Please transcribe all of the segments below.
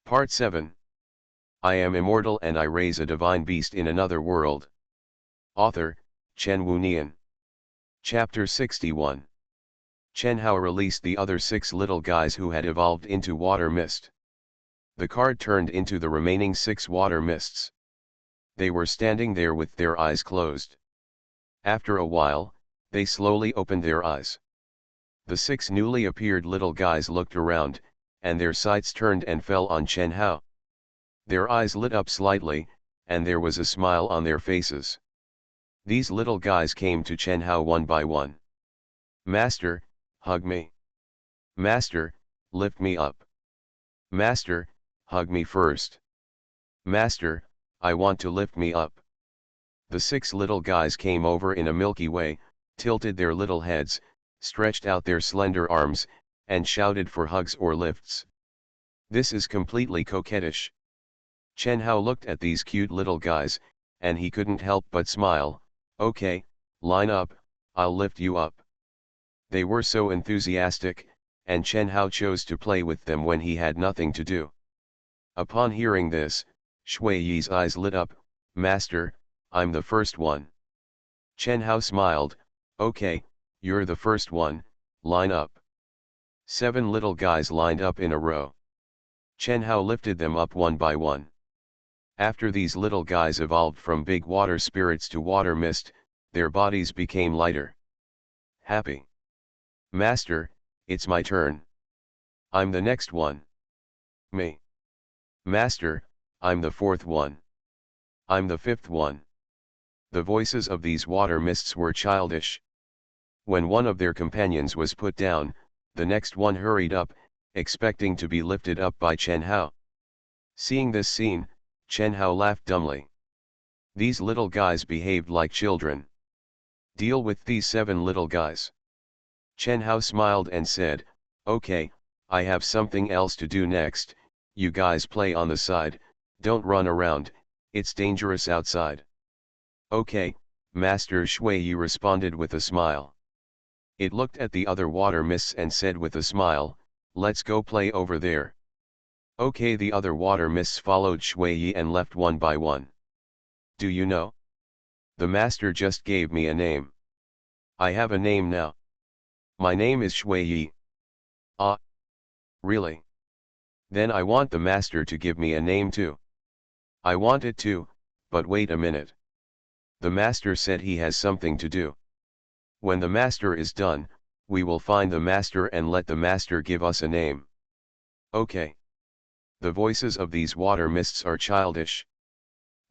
Part 7. I am immortal and I raise a divine beast in another world. Author, Chen Wunian. Chapter 61. Chen Hao released the other 6 little guys who had evolved into water mist. The card turned into the remaining 6 water mists. They were standing there with their eyes closed. After a while, they slowly opened their eyes. The 6 newly appeared little guys looked around, and their sights turned and fell on Chen Hao. Their eyes lit up slightly, and there was a smile on their faces. These little guys came to Chen Hao one by one. Master, hug me. Master, lift me up. Master, hug me first. Master, I want to lift me up. The 6 little guys came over in a Milky Way, tilted their little heads, stretched out their slender arms, and shouted for hugs or lifts. This is completely coquettish. Chen Hao looked at these cute little guys, and he couldn't help but smile. Okay, line up, I'll lift you up. They were so enthusiastic, and Chen Hao chose to play with them when he had nothing to do. Upon hearing this, Shui Yi's eyes lit up. Master, I'm the first one. Chen Hao smiled. Okay, you're the first one, line up. 7 little guys lined up in a row. Chen Hao lifted them up one by one. After these little guys evolved from big water spirits to water mist, their bodies became lighter. Happy. Master, it's my turn. I'm the next one. Me. Master, I'm the 4th one. I'm the 5th one. The voices of these water mists were childish. When one of their companions was put down, the next one hurried up, expecting to be lifted up by Chen Hao. Seeing this scene, Chen Hao laughed dumbly. These little guys behaved like children. Deal with these 7 little guys. Chen Hao smiled and said, okay, I have something else to do next. You guys play on the side, don't run around, it's dangerous outside. Okay, Master Shui Yi responded with a smile. It looked at the other water mists and said with a smile, let's go play over there. Okay, the other water mists followed Shui Yi and left one by one. Do you know? The master just gave me a name. I have a name now. My name is Shui Yi. Ah. Really? Then I want the master to give me a name too. I want it too, but wait a minute. The master said he has something to do. When the master is done, we will find the master and let the master give us a name. Okay. The voices of these water mists are childish.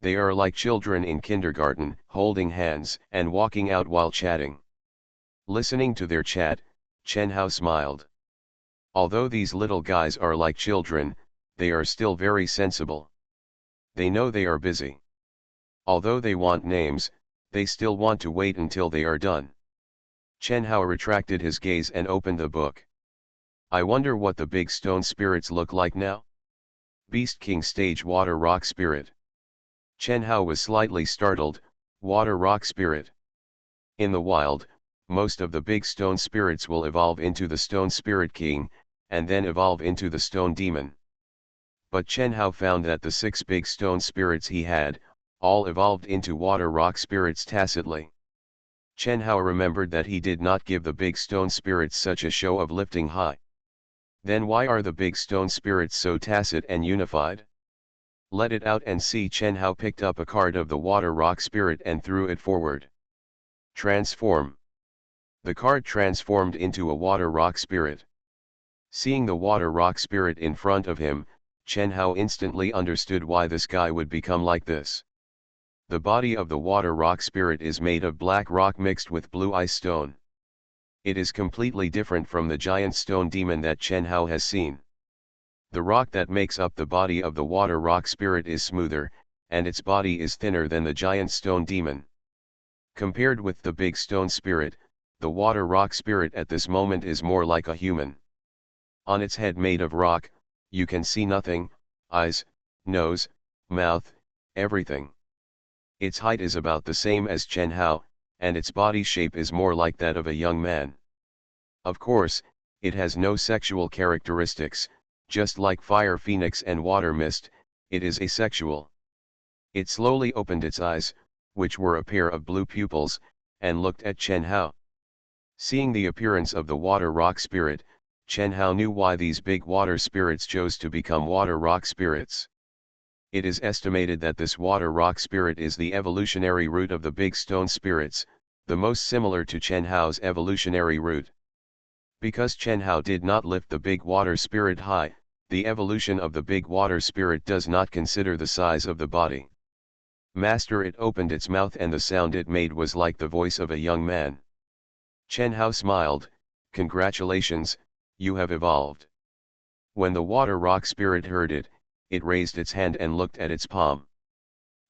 They are like children in kindergarten, holding hands and walking out while chatting. Listening to their chat, Chen Hao smiled. Although these little guys are like children, they are still very sensible. They know they are busy. Although they want names, they still want to wait until they are done. Chen Hao retracted his gaze and opened the book. I wonder what the big stone spirits look like now? Beast King Stage Water Rock Spirit. Chen Hao was slightly startled. Water Rock Spirit. In the wild, most of the big stone spirits will evolve into the Stone Spirit King, and then evolve into the Stone Demon. But Chen Hao found that the 6 big stone spirits he had, all evolved into Water Rock Spirits tacitly. Chen Hao remembered that he did not give the big stone spirits such a show of lifting high. Then why are the big stone spirits so tacit and unified? Let it out and see. Chen Hao picked up a card of the Water Rock Spirit and threw it forward. Transform. The card transformed into a Water Rock Spirit. Seeing the Water Rock Spirit in front of him, Chen Hao instantly understood why this guy would become like this. The body of the Water Rock Spirit is made of black rock mixed with blue ice stone. It is completely different from the giant stone demon that Chen Hao has seen. The rock that makes up the body of the Water Rock Spirit is smoother, and its body is thinner than the giant stone demon. Compared with the big stone spirit, the Water Rock Spirit at this moment is more like a human. On its head made of rock, you can see nothing, eyes, nose, mouth, everything. Its height is about the same as Chen Hao, and its body shape is more like that of a young man. Of course, it has no sexual characteristics, Just like fire phoenix and water mist, it is asexual. It slowly opened its eyes, which were a pair of blue pupils, and looked at Chen Hao. Seeing the appearance of the water rock spirit, Chen Hao knew why these big water spirits chose to become water rock spirits. It is estimated that this water rock spirit is the evolutionary root of the big stone spirits, the most similar to Chen Hao's evolutionary root. Because Chen Hao did not lift the big water spirit high, the evolution of the big water spirit does not consider the size of the body. Master, it opened its mouth and the sound it made was like the voice of a young man. Chen Hao smiled, "Congratulations, you have evolved." When the water rock spirit heard it, it raised its hand and looked at its palm.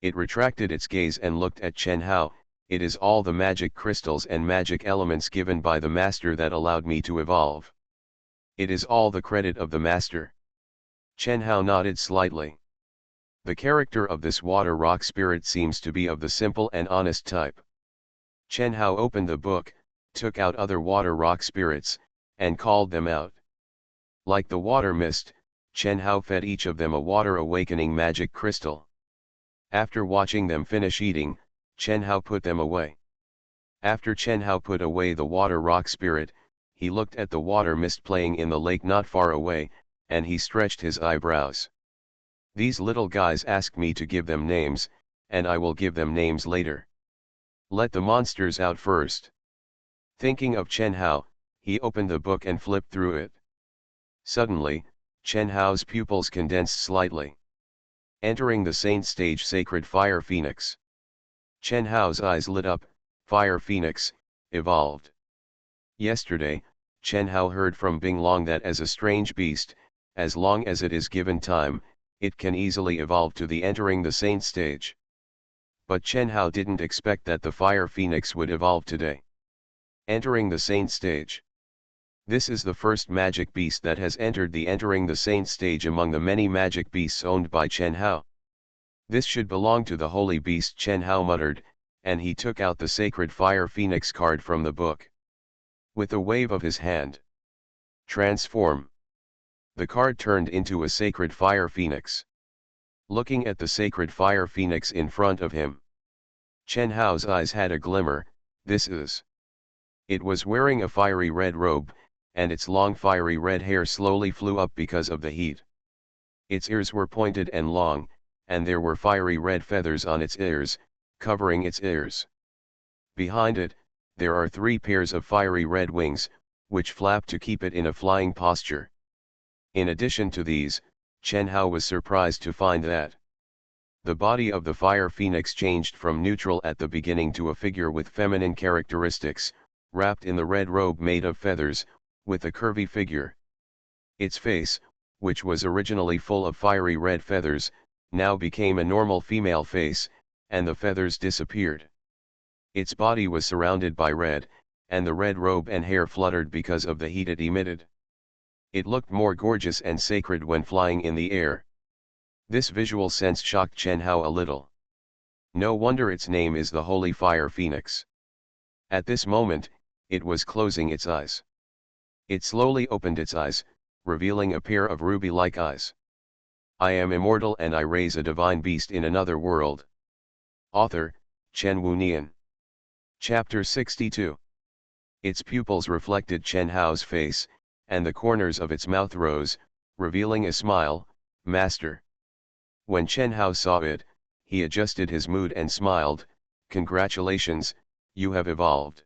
It retracted its gaze and looked at Chen Hao. "It is all the magic crystals and magic elements given by the master that allowed me to evolve. It is all the credit of the master." Chen Hao nodded slightly. The character of this water rock spirit seems to be of the simple and honest type. Chen Hao opened the book, took out other water rock spirits, and called them out. Like the water mist, Chen Hao fed each of them a water awakening magic crystal. After watching them finish eating, Chen Hao put them away. After Chen Hao put away the water rock spirit, he looked at the water mist playing in the lake not far away, and he stretched his eyebrows. "These little guys asked me to give them names, and I will give them names later. Let the monsters out first." Thinking of Chen Hao, he opened the book and flipped through it. Suddenly, Chen Hao's pupils condensed slightly. Entering the saint stage, sacred fire phoenix. Chen Hao's eyes lit up. Fire phoenix, evolved. Yesterday, Chen Hao heard from Bing Long that as a strange beast, as long as it is given time, it can easily evolve to the entering the saint stage. But Chen Hao didn't expect that the fire phoenix would evolve today. Entering the saint stage. This is the first magic beast that has entered the entering the saint stage among the many magic beasts owned by Chen Hao. "This should belong to the holy beast," Chen Hao muttered, and he took out the sacred fire phoenix card from the book. With a wave of his hand, "Transform." The card turned into a sacred fire phoenix. Looking at the sacred fire phoenix in front of him, Chen Hao's eyes had a glimmer. "This is." It was wearing a fiery red robe, and its long fiery red hair slowly flew up because of the heat. Its ears were pointed and long, and there were fiery red feathers on its ears, covering its ears. Behind it, there are 3 pairs of fiery red wings, which flap to keep it in a flying posture. In addition to these, Chen Hao was surprised to find that the body of the fire phoenix changed from neutral at the beginning to a figure with feminine characteristics, wrapped in the red robe made of feathers, with a curvy figure. Its face, which was originally full of fiery red feathers, now became a normal female face, and the feathers disappeared. Its body was surrounded by red, and the red robe and hair fluttered because of the heat it emitted. It looked more gorgeous and sacred when flying in the air. This visual sense shocked Chen Hao a little. No wonder its name is the Holy Fire Phoenix. At this moment, it was closing its eyes. It slowly opened its eyes, revealing a pair of ruby-like eyes. "I am immortal and I raise a divine beast in another world." Author, Chen Wunian. Chapter 62. Its pupils reflected Chen Hao's face, and the corners of its mouth rose, revealing a smile. "Master." When Chen Hao saw it, he adjusted his mood and smiled. "Congratulations, you have evolved."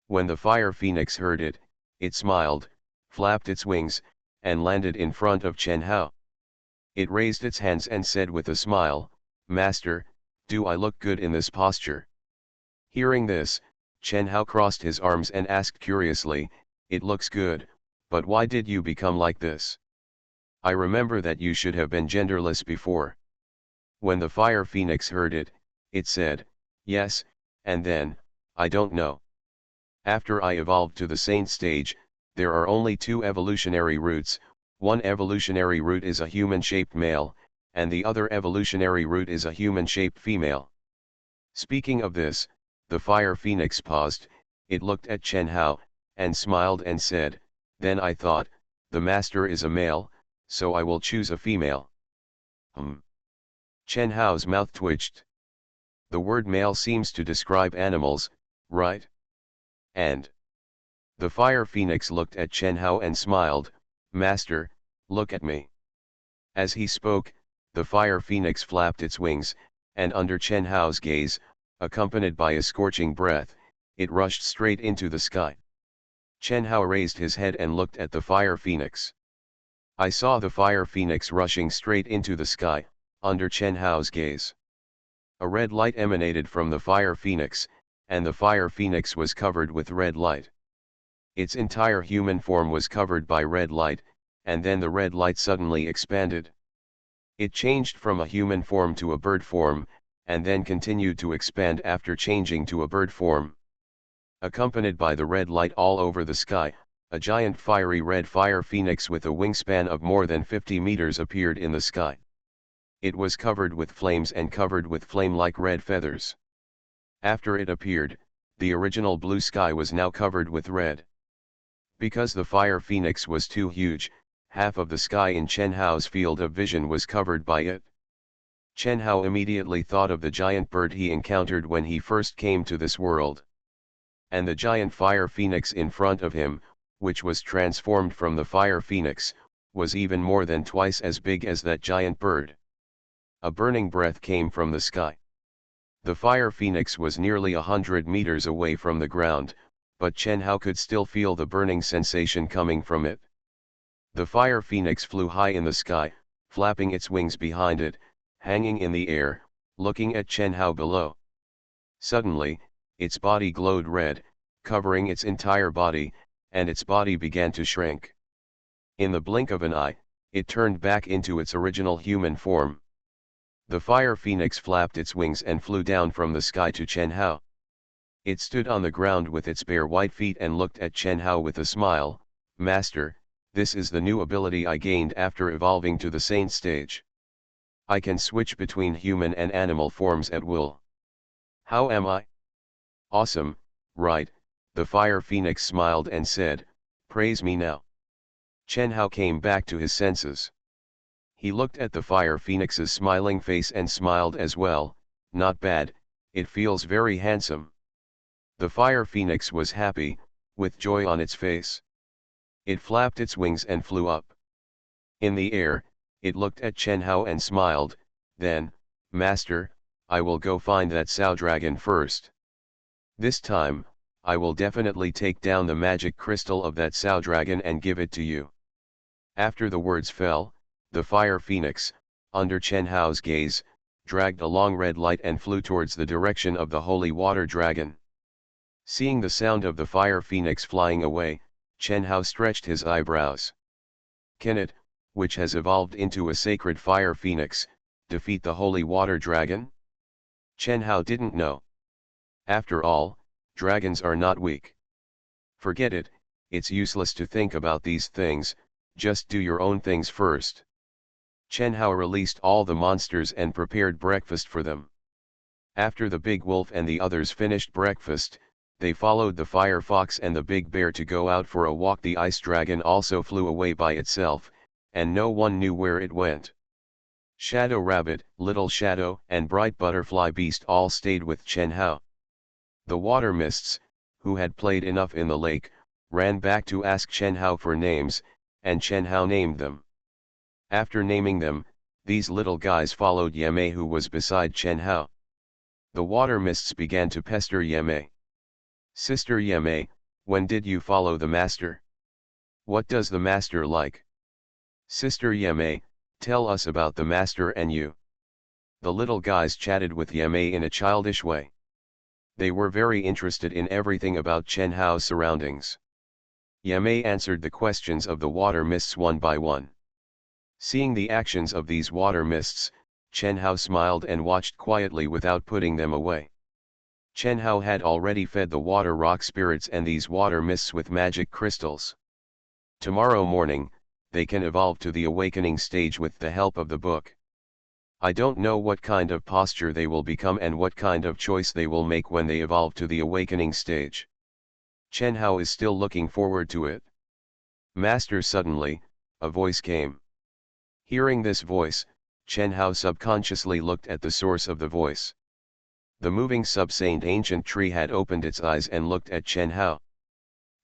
When the fire phoenix heard it, it smiled, flapped its wings, and landed in front of Chen Hao. It raised its hands and said with a smile, "Master, do I look good in this posture?" Hearing this, Chen Hao crossed his arms and asked curiously, "It looks good, but why did you become like this? I remember that you should have been genderless before." When the fire phoenix heard it, it said, "Yes, and then, I don't know. After I evolved to the saint stage, there are only 2 evolutionary routes. One evolutionary route is a human-shaped male, and the other evolutionary route is a human-shaped female." Speaking of this, the fire phoenix paused, it looked at Chen Hao, and smiled and said, "Then I thought, the master is a male, so I will choose a female. Chen Hao's mouth twitched. The word male seems to describe animals, right? And the fire phoenix looked at Chen Hao and smiled, "Master, look at me." As he spoke, the fire phoenix flapped its wings, and under Chen Hao's gaze, accompanied by a scorching breath, it rushed straight into the sky. Chen Hao raised his head and looked at the fire phoenix. I saw the fire phoenix rushing straight into the sky, under Chen Hao's gaze. A red light emanated from the fire phoenix, and the fire phoenix was covered with red light. Its entire human form was covered by red light, and then the red light suddenly expanded. It changed from a human form to a bird form, and then continued to expand after changing to a bird form. Accompanied by the red light all over the sky, a giant fiery red fire phoenix with a wingspan of more than 50 meters appeared in the sky. It was covered with flames and covered with flame-like red feathers. After it appeared, the original blue sky was now covered with red. Because the fire phoenix was too huge, half of the sky in Chen Hao's field of vision was covered by it. Chen Hao immediately thought of the giant bird he encountered when he first came to this world. And the giant fire phoenix in front of him, which was transformed from the fire phoenix, was even more than twice as big as that giant bird. A burning breath came from the sky. The fire phoenix was nearly 100 meters away from the ground, but Chen Hao could still feel the burning sensation coming from it. The fire phoenix flew high in the sky, flapping its wings behind it, hanging in the air, looking at Chen Hao below. Suddenly, its body glowed red, covering its entire body, and its body began to shrink. In the blink of an eye, it turned back into its original human form. The fire phoenix flapped its wings and flew down from the sky to Chen Hao. It stood on the ground with its bare white feet and looked at Chen Hao with a smile. "Master, this is the new ability I gained after evolving to the Saint stage. I can switch between human and animal forms at will. How am I?" "Awesome, right?" The fire phoenix smiled and said, "Praise me now." Chen Hao came back to his senses. He looked at the fire phoenix's smiling face and smiled as well. "Not bad, it feels very handsome." The fire phoenix was happy, with joy on its face. It flapped its wings and flew up. In the air, it looked at Chen Hao and smiled. Then, "Master, I will go find that Sao dragon first. This time, I will definitely take down the magic crystal of that Sao dragon and give it to you." After the words fell, the fire phoenix, under Chen Hao's gaze, dragged a long red light and flew towards the direction of the holy water dragon. Seeing the sound of the fire phoenix flying away, Chen Hao stretched his eyebrows. Can it, which has evolved into a sacred fire phoenix, defeat the holy water dragon? Chen Hao didn't know. After all, dragons are not weak. Forget it, it's useless to think about these things, just do your own things first. Chen Hao released all the monsters and prepared breakfast for them. After the big wolf and the others finished breakfast, they followed the fire fox and the big bear to go out for a walk. The ice dragon also flew away by itself, and no one knew where it went. Shadow Rabbit, Little Shadow, and Bright Butterfly Beast all stayed with Chen Hao. The water mists, who had played enough in the lake, ran back to ask Chen Hao for names, and Chen Hao named them. After naming them, these little guys followed Yamei, who was beside Chen Hao. The water mists began to pester Yamei. "Sister Yamei, when did you follow the master? What does the master like? Sister Yamei, tell us about the master and you." The little guys chatted with Yamei in a childish way. They were very interested in everything about Chen Hao's surroundings. Yamei answered the questions of the water mists one by one. Seeing the actions of these water mists, Chen Hao smiled and watched quietly without putting them away. Chen Hao had already fed the water rock spirits and these water mists with magic crystals. Tomorrow morning, they can evolve to the awakening stage with the help of the book. I don't know what kind of posture they will become and what kind of choice they will make when they evolve to the awakening stage. Chen Hao is still looking forward to it. "Master," suddenly, a voice came. Hearing this voice, Chen Hao subconsciously looked at the source of the voice. The moving subsaint ancient tree had opened its eyes and looked at Chen Hao.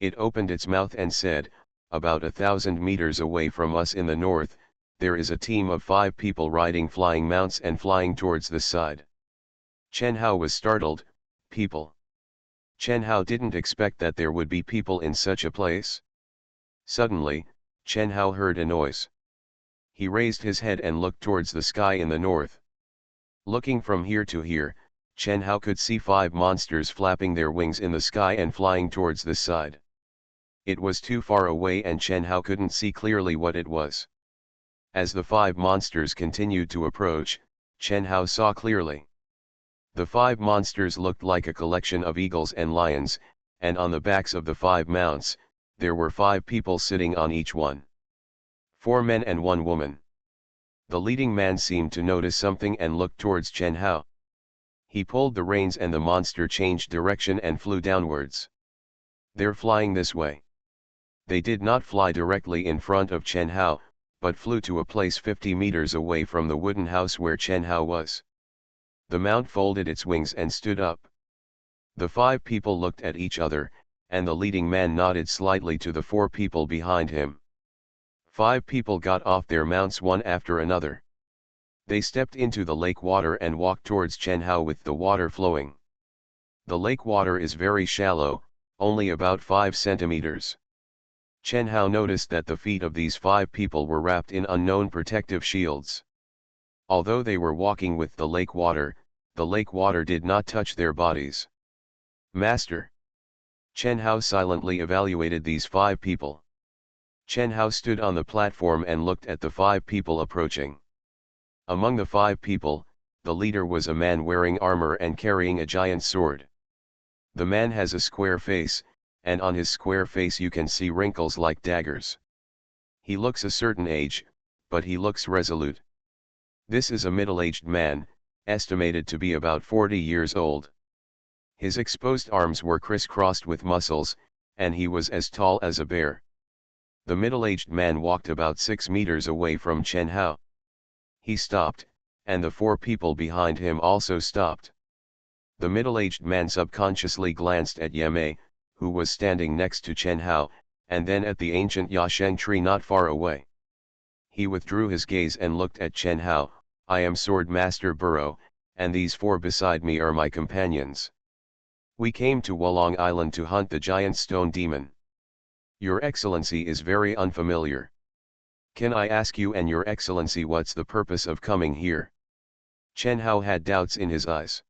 It opened its mouth and said, "About 1,000 meters away from us in the north, there is a team of 5 people riding flying mounts and flying towards the side." Chen Hao was startled. People? Chen Hao didn't expect that there would be people in such a place. Suddenly, Chen Hao heard a noise. He raised his head and looked towards the sky in the north. Looking from here to here, Chen Hao could see 5 monsters flapping their wings in the sky and flying towards the side. It was too far away and Chen Hao couldn't see clearly what it was. As the 5 monsters continued to approach, Chen Hao saw clearly. The 5 monsters looked like a collection of eagles and lions, and on the backs of the 5 mounts, there were 5 people sitting on each one. 4 men and 1 woman. The leading man seemed to notice something and looked towards Chen Hao. He pulled the reins and the monster changed direction and flew downwards. "They're flying this way." They did not fly directly in front of Chen Hao, but flew to a place 50 meters away from the wooden house where Chen Hao was. The mount folded its wings and stood up. The 5 people looked at each other, and the leading man nodded slightly to the 4 people behind him. 5 people got off their mounts one after another. They stepped into the lake water and walked towards Chen Hao with the water flowing. The lake water is very shallow, only about 5 centimeters. Chen Hao noticed that the feet of these 5 people were wrapped in unknown protective shields. Although they were walking with the lake water did not touch their bodies. "Master." Chen Hao silently evaluated these 5 people. Chen Hao stood on the platform and looked at the 5 people approaching. Among the 5 people, the leader was a man wearing armor and carrying a giant sword. The man has a square face, and on his square face you can see wrinkles like daggers. He looks a certain age, but he looks resolute. This is a middle-aged man, estimated to be about 40 years old. His exposed arms were crisscrossed with muscles, and he was as tall as a bear. The middle-aged man walked about 6 meters away from Chen Hao. He stopped, and the 4 people behind him also stopped. The middle-aged man subconsciously glanced at Yamei, who was standing next to Chen Hao, and then at the ancient Yasheng tree not far away. He withdrew his gaze and looked at Chen Hao. "I am Sword Master Burrow, and these 4 beside me are my companions. We came to Wulong Island to hunt the giant stone demon. Your Excellency is very unfamiliar. Can I ask you and Your Excellency what's the purpose of coming here?" Chen Hao had doubts in his eyes.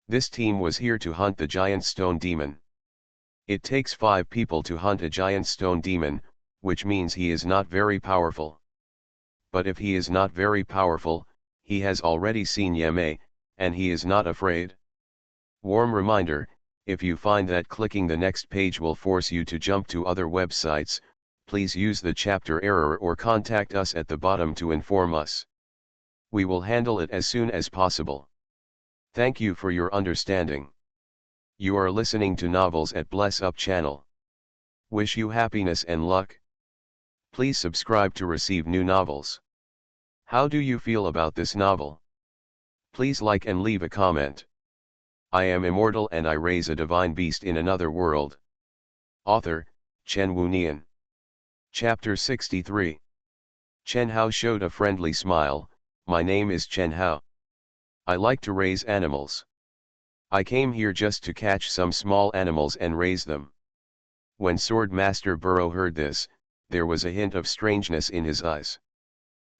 This team was here to hunt the giant stone demon. It takes 5 people to hunt a giant stone demon, which means he is not very powerful. But if he is not very powerful, he has already seen Yamei, and he is not afraid. Warm reminder, if you find that clicking the next page will force you to jump to other websites, please use the chapter error or contact us at the bottom to inform us. We will handle it as soon as possible. Thank you for your understanding. You are listening to Novels at Bless Up channel. Wish you happiness and luck. Please subscribe to receive new novels. How do you feel about this novel? Please like and leave a comment. I am immortal and I raise a divine beast in another world. Author, Chen Wunian. Chapter 63. Chen Hao showed a friendly smile. "My name is Chen Hao. I like to raise animals. I came here just to catch some small animals and raise them." When Sword Master Burrow heard this, there was a hint of strangeness in his eyes.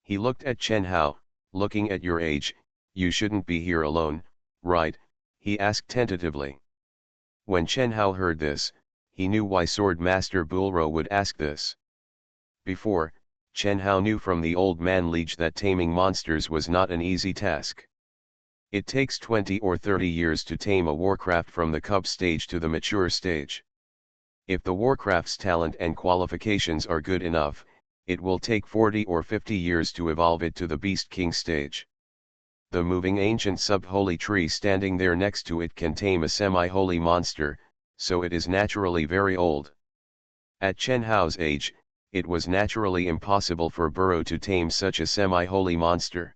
He looked at Chen Hao. "Looking at your age, you shouldn't be here alone, right?" he asked tentatively. When Chen Hao heard this, he knew why Sword Master Burrow would ask this. Before, Chen Hao knew from the old man liege that taming monsters was not an easy task. It takes 20 or 30 years to tame a warcraft from the cub stage to the mature stage. If the warcraft's talent and qualifications are good enough, it will take 40 or 50 years to evolve it to the Beast King stage. The moving ancient sub-holy tree standing there next to it can tame a semi-holy monster, so it is naturally very old. At Chen Hao's age, it was naturally impossible for Burrow to tame such a semi-holy monster.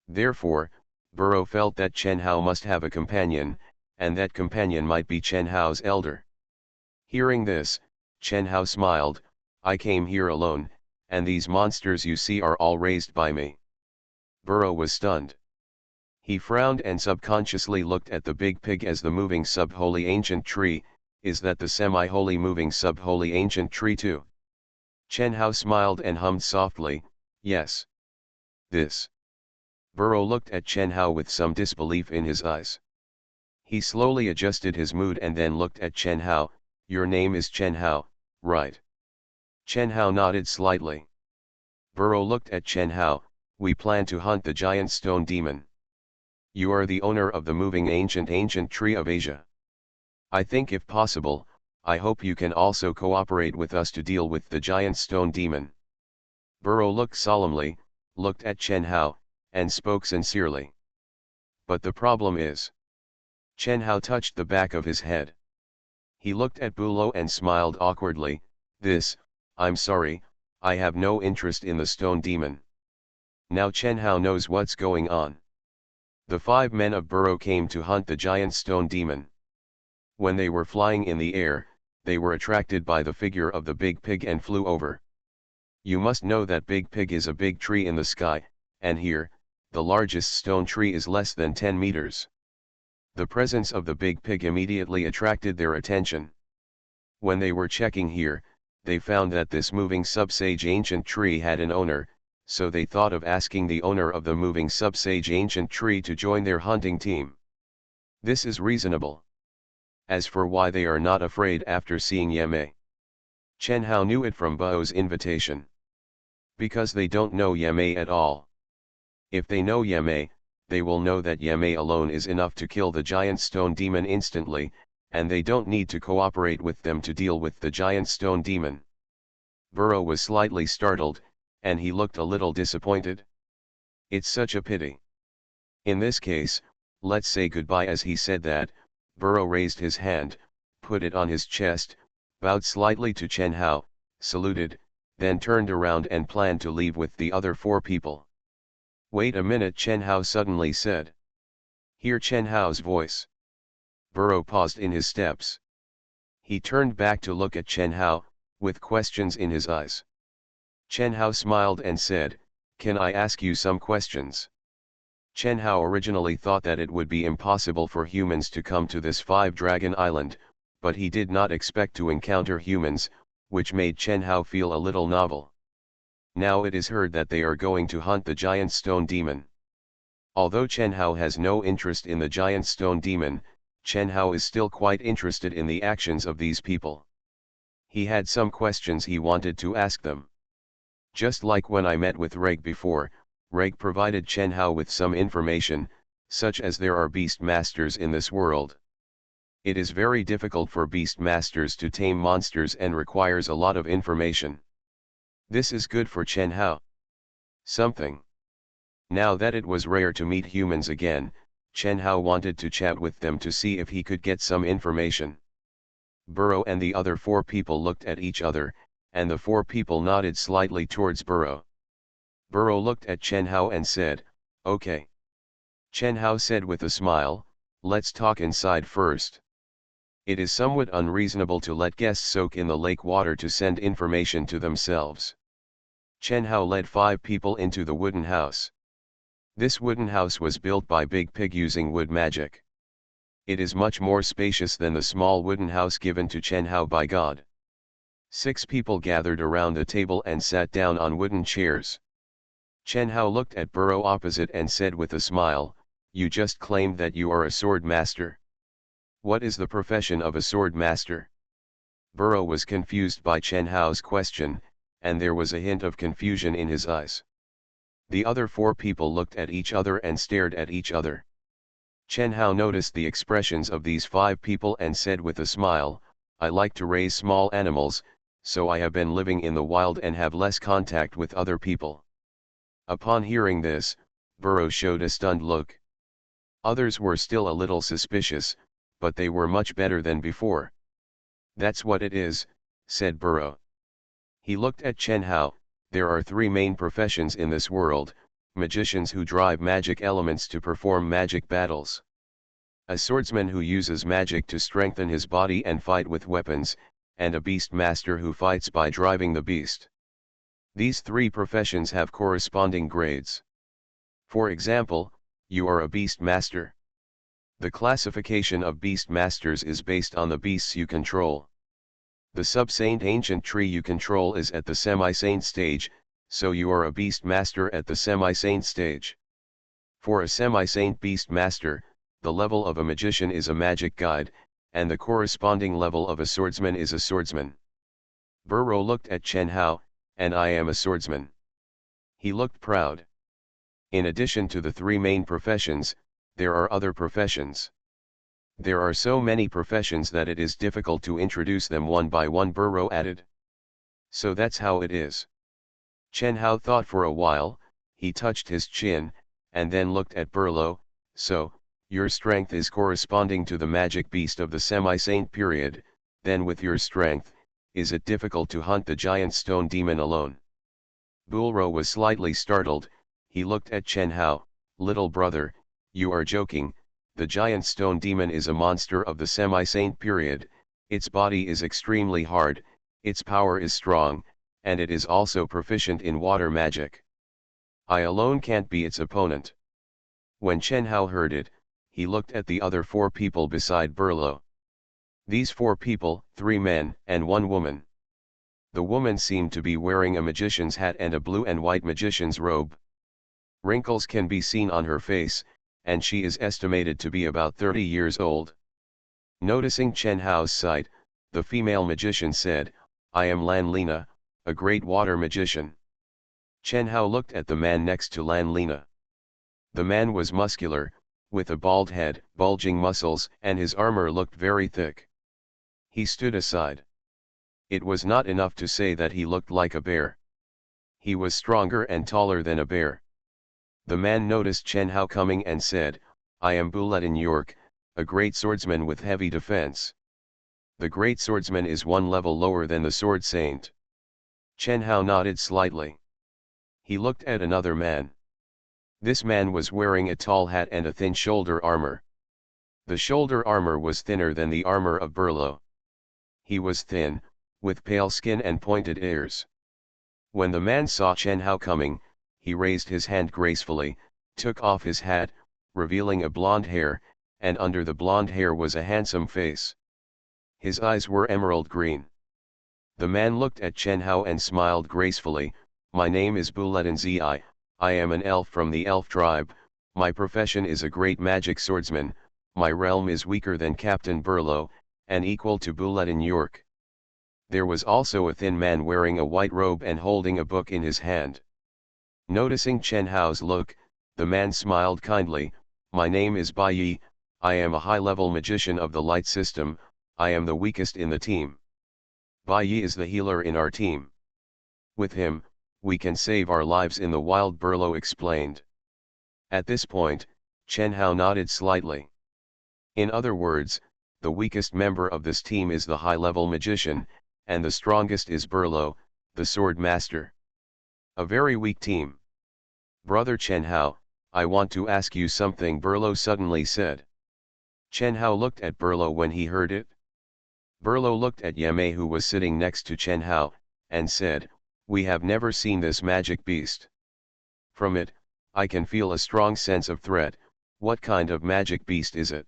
Therefore, Burrow felt that Chen Hao must have a companion, and that companion might be Chen Hao's elder. Hearing this, Chen Hao smiled, "I came here alone, and these monsters you see are all raised by me." Burrow was stunned. He frowned and subconsciously looked at the big pig as the moving sub-holy ancient tree. Is that the semi-holy moving sub-holy ancient tree too? Chen Hao smiled and hummed softly, "Yes. This." Burrow looked at Chen Hao with some disbelief in his eyes. He slowly adjusted his mood and then looked at Chen Hao. "Your name is Chen Hao, right?" Chen Hao nodded slightly. Burrow looked at Chen Hao. "We plan to hunt the giant stone demon. You are the owner of the moving ancient tree of Asia. I think if possible, I hope you can also cooperate with us to deal with the giant stone demon." Burrow looked solemnly, looked at Chen Hao, and spoke sincerely. "But the problem is..." Chen Hao touched the back of his head. He looked at Bulo and smiled awkwardly. I'm sorry, I have no interest in the stone demon." Now Chen Hao knows what's going on. The 5 men of Burrow came to hunt the giant stone demon. When they were flying in the air, they were attracted by the figure of the big pig and flew over. You must know that big pig is a big tree in the sky, and here, the largest stone tree is less than 10 meters. The presence of the big pig immediately attracted their attention. When they were checking here, they found that this moving sub-sage ancient tree had an owner, so they thought of asking the owner of the moving sub-sage ancient tree to join their hunting team. This is reasonable. As for why they are not afraid after seeing Yemei, Chen Hao knew it from Buo's invitation. Because they don't know Yemei at all. If they know Yemei, they will know that Yemei alone is enough to kill the giant stone demon instantly, and they don't need to cooperate with them to deal with the giant stone demon. Burrow was slightly startled, and he looked a little disappointed. It's such a pity. In this case, let's say goodbye. As he said that, Burrow raised his hand, put it on his chest, bowed slightly to Chen Hao, saluted, then turned around and planned to leave with the other 4 people. "Wait a minute," Chen Hao suddenly said. Hear Chen Hao's voice. Burrow paused in his steps. He turned back to look at Chen Hao, with questions in his eyes. Chen Hao smiled and said, "Can I ask you some questions?" Chen Hao originally thought that it would be impossible for humans to come to this 5-dragon island, but he did not expect to encounter humans, which made Chen Hao feel a little novel. Now it is heard that they are going to hunt the giant stone demon. Although Chen Hao has no interest in the giant stone demon, Chen Hao is still quite interested in the actions of these people. He had some questions he wanted to ask them. Just like when I met with Reg before, Reg provided Chen Hao with some information, such as there are beast masters in this world. It is very difficult for beast masters to tame monsters and requires a lot of information. This is good for Chen Hao. Something. Now that it was rare to meet humans again, Chen Hao wanted to chat with them to see if he could get some information. Burrow and the other 4 people looked at each other, and the 4 people nodded slightly towards Burrow. Burrow looked at Chen Hao and said, "Okay." Chen Hao said with a smile, "Let's talk inside first. It is somewhat unreasonable to let guests soak in the lake water to send information to themselves." Chen Hao led 5 people into the wooden house. This wooden house was built by Big Pig using wood magic. It is much more spacious than the small wooden house given to Chen Hao by God. 6 people gathered around the table and sat down on wooden chairs. Chen Hao looked at Burrow opposite and said with a smile, "You just claimed that you are a sword master. What is the profession of a sword master?" Burrow was confused by Chen Hao's question, and there was a hint of confusion in his eyes. The other 4 people looked at each other and stared at each other. Chen Hao noticed the expressions of these 5 people and said with a smile, "I like to raise small animals, so I have been living in the wild and have less contact with other people." Upon hearing this, Burrow showed a stunned look. Others were still a little suspicious, but they were much better than before. "That's what it is," said Burrow. He looked at Chen Hao. There are three main professions in this world: magicians who drive magic elements to perform magic battles, a swordsman who uses magic to strengthen his body and fight with weapons, and a beast master who fights by driving the beast. These three professions have corresponding grades. For example, you are a beast master. The classification of beast masters is based on the beasts you control. The sub-saint ancient tree you control is at the semi-saint stage, so you are a beast master at the semi-saint stage. For a semi-saint beast master, the level of a magician is a magic guide, and the corresponding level of a swordsman is a swordsman. Burrow looked at Chen Hao, and I am a swordsman. He looked proud. In addition to the three main professions, there are other professions. There are so many professions that it is difficult to introduce them one by one, Burrow added. So that's how it is. Chen Hao thought for a while. He touched his chin, and then looked at Burrow. So, your strength is corresponding to the magic beast of the semi-saint period. Then with your strength, is it difficult to hunt the giant stone demon alone? Burrow was slightly startled. He looked at Chen Hao. Little brother, you are joking. The giant stone demon is a monster of the semi-saint period. Its body is extremely hard, its power is strong, and it is also proficient in water magic. I alone can't be its opponent. When Chen Hao heard it, he looked at the other four people beside Burrow. These four people, three men and one woman. The woman seemed to be wearing a magician's hat and a blue and white magician's robe. Wrinkles can be seen on her face, and she is estimated to be about 30 years old. Noticing Chen Hao's sight, the female magician said, I am Lan Lina, a great water magician. Chen Hao looked at the man next to Lan Lina. The man was muscular, with a bald head, bulging muscles, and his armor looked very thick. He stood aside. It was not enough to say that he looked like a bear. He was stronger and taller than a bear. The man noticed Chen Hao coming and said, I am Buletin York, a great swordsman with heavy defense. The great swordsman is one level lower than the sword saint. Chen Hao nodded slightly. He looked at another man. This man was wearing a tall hat and a thin shoulder armor. The shoulder armor was thinner than the armor of Burrow. He was thin, with pale skin and pointed ears. When the man saw Chen Hao coming, he raised his hand gracefully, took off his hat, revealing a blonde hair, and under the blonde hair was a handsome face. His eyes were emerald green. The man looked at Chen Hao and smiled gracefully. My name is Buletin Zi. I am an elf from the elf tribe. My profession is a great magic swordsman. My realm is weaker than Captain Burlow, and equal to Buletin York. There was also a thin man wearing a white robe and holding a book in his hand. Noticing Chen Hao's look, the man smiled kindly. My name is Bai Yi. I am a high-level magician of the light system. I am the weakest in the team. Bai Yi is the healer in our team. With him, we can save our lives in the wild, Burlow explained. At this point, Chen Hao nodded slightly. In other words, the weakest member of this team is the high-level magician, and the strongest is Burlow, the sword master. A very weak team. Brother Chen Hao, I want to ask you something, Burlow suddenly said. Chen Hao looked at Burlow when he heard it. Burlow looked at Yamei, who was sitting next to Chen Hao, and said, we have never seen this magic beast. From it, I can feel a strong sense of threat. What kind of magic beast is it?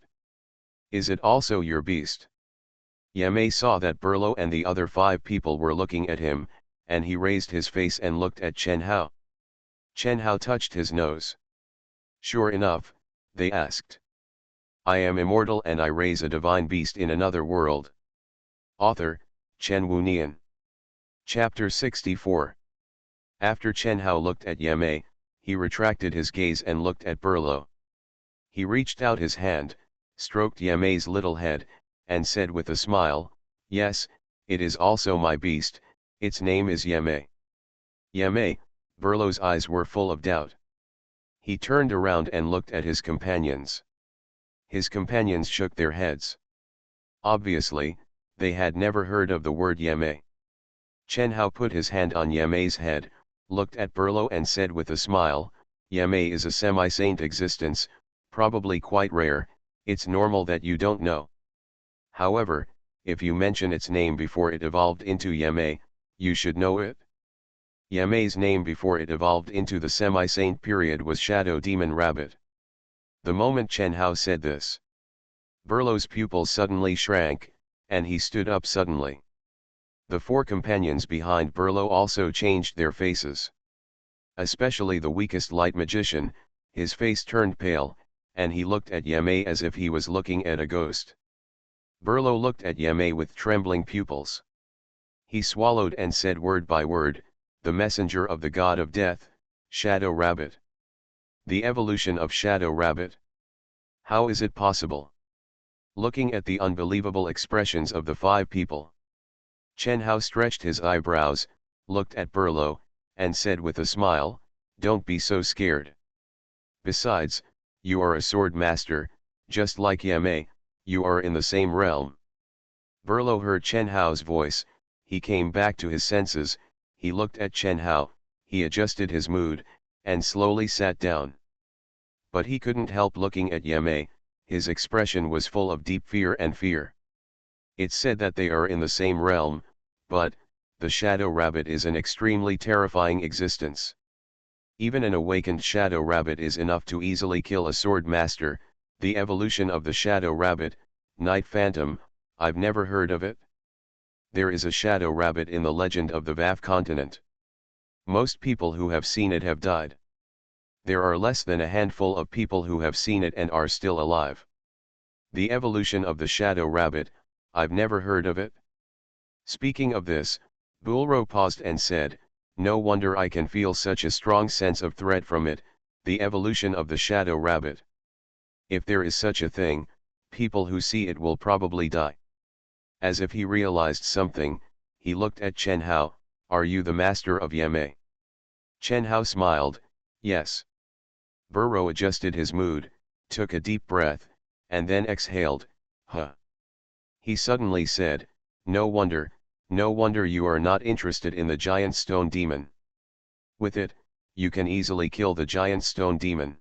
Is it also your beast? Yamei saw that Burlow and the other 5 people were looking at him, and he raised his face and looked at Chen Hao. Chen Hao touched his nose. Sure enough, they asked. I am immortal and I raise a divine beast in another world. Author, Chen Wunian. Chapter 64. After Chen Hao looked at Yamei, he retracted his gaze and looked at Burlow. He reached out his hand, stroked Yamei's little head, and said with a smile, yes, it is also my beast, its name is Yamei. Yamei, Burlow's eyes were full of doubt. He turned around and looked at his companions. His companions shook their heads. Obviously, they had never heard of the word Yamei. Chen Hao put his hand on Yame's head, looked at Burlo and said with a smile, Yame is a semi-saint existence, probably quite rare, it's normal that you don't know. However, if you mention its name before it evolved into Yame, you should know it. Yame's name before it evolved into the semi-saint period was Shadow Demon Rabbit. The moment Chen Hao said this, Burlo's pupils suddenly shrank, and he stood up suddenly. The four companions behind Burlo also changed their faces. Especially the weakest light magician, his face turned pale, and he looked at Yame as if he was looking at a ghost. Burlo looked at Yame with trembling pupils. He swallowed and said word by word, the messenger of the god of death, Shadow Rabbit. The evolution of Shadow Rabbit. How is it possible? Looking at the unbelievable expressions of the five people, Chen Hao stretched his eyebrows, looked at Burlo, and said with a smile, don't be so scared. Besides, you are a sword master, just like Yame, you are in the same realm. Burlo heard Chen Hao's voice, he came back to his senses, he looked at Chen Hao, he adjusted his mood, and slowly sat down. But he couldn't help looking at Yame, his expression was full of deep fear and fear. It's said that they are in the same realm, but, the Shadow Rabbit is an extremely terrifying existence. Even an awakened Shadow Rabbit is enough to easily kill a sword master. The evolution of the Shadow Rabbit, Night Phantom, I've never heard of it. There is a Shadow Rabbit in the legend of the VAF continent. Most people who have seen it have died. There are less than a handful of people who have seen it and are still alive. The evolution of the Shadow Rabbit, I've never heard of it. Speaking of this, Bulro paused and said, no wonder I can feel such a strong sense of threat from it, the evolution of the Shadow Rabbit. If there is such a thing, people who see it will probably die. As if he realized something, he looked at Chen Hao, are you the master of Yame? Chen Hao smiled, yes. Burro adjusted his mood, took a deep breath, and then exhaled, huh. He suddenly said, no wonder you are not interested in the giant stone demon. With it, you can easily kill the giant stone demon.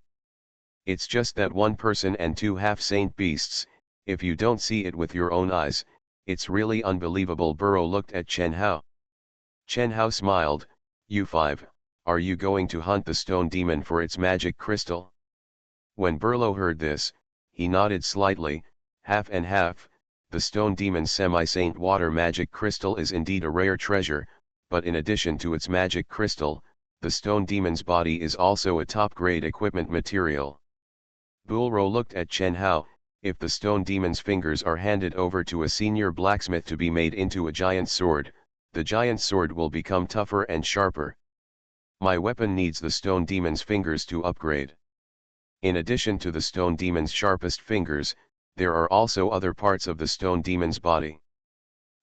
It's just that one person and two half-saint beasts, if you don't see it with your own eyes, it's really unbelievable. Burro looked at Chen Hao. Chen Hao smiled, you five, are you going to hunt the stone demon for its magic crystal? When Burlo heard this, he nodded slightly, half and half. The stone demon's semi-saint water magic crystal is indeed a rare treasure, but in addition to its magic crystal, the stone demon's body is also a top-grade equipment material. Bulro looked at Chen Hao, if the stone demon's fingers are handed over to a senior blacksmith to be made into a giant sword, the giant sword will become tougher and sharper. My weapon needs the stone demon's fingers to upgrade. In addition to the stone demon's sharpest fingers, there are also other parts of the stone demon's body.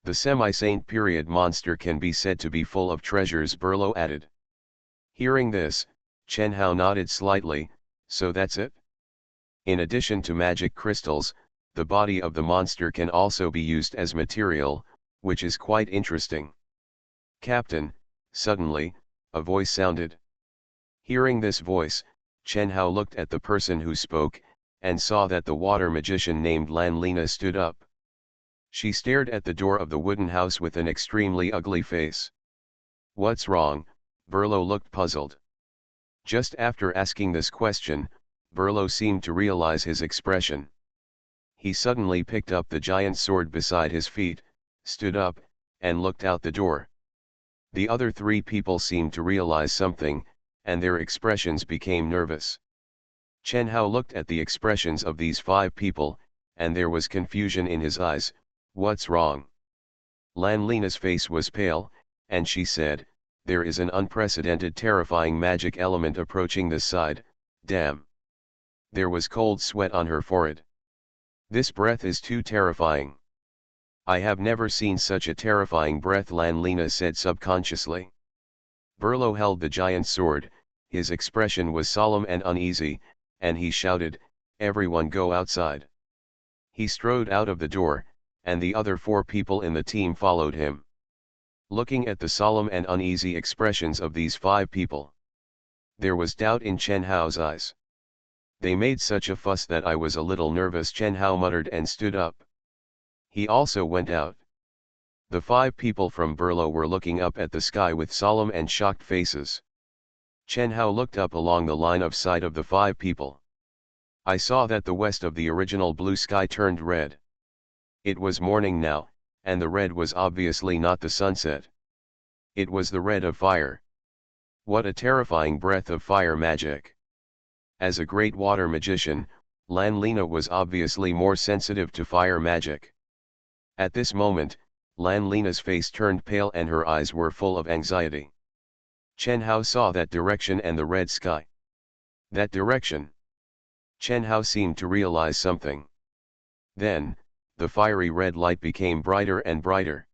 The semi-saint period monster can be said to be full of treasures, Burlo added. Hearing this, Chen Hao nodded slightly, so that's it? In addition to magic crystals, the body of the monster can also be used as material, which is quite interesting. Captain, suddenly, a voice sounded. Hearing this voice, Chen Hao looked at the person who spoke, and saw that the water magician named Lan Lina stood up. She stared at the door of the wooden house with an extremely ugly face. What's wrong? Burlo looked puzzled. Just after asking this question, Burlo seemed to realize his expression. He suddenly picked up the giant sword beside his feet, stood up, and looked out the door. The other three people seemed to realize something, and their expressions became nervous. Chen Hao looked at the expressions of these five people, and there was confusion in his eyes. What's wrong? Lan Lina's face was pale, and she said, there is an unprecedented terrifying magic element approaching this side, damn. There was cold sweat on her forehead. This breath is too terrifying. I have never seen such a terrifying breath, Lan Lina said subconsciously. Burlo held the giant sword, his expression was solemn and uneasy, and he shouted, everyone go outside. He strode out of the door, and the other four people in the team followed him. looking at the solemn and uneasy expressions of these 5 people. There was doubt in Chen Hao's eyes. They made such a fuss that I was a little nervous, Chen Hao muttered and stood up. He also went out. The 5 people from Berlo were looking up at the sky with solemn and shocked faces. Chen Hao looked up along the line of sight of the 5 people. I saw that the west of the original blue sky turned red. It was morning now, and the red was obviously not the sunset. It was the red of fire. What a terrifying breath of fire magic! As a great water magician, Lan Lina was obviously more sensitive to fire magic. At this moment, Lan Lina's face turned pale and her eyes were full of anxiety. Chen Hao saw that direction and the red sky. That direction. Chen Hao seemed to realize something. Then, the fiery red light became brighter and brighter.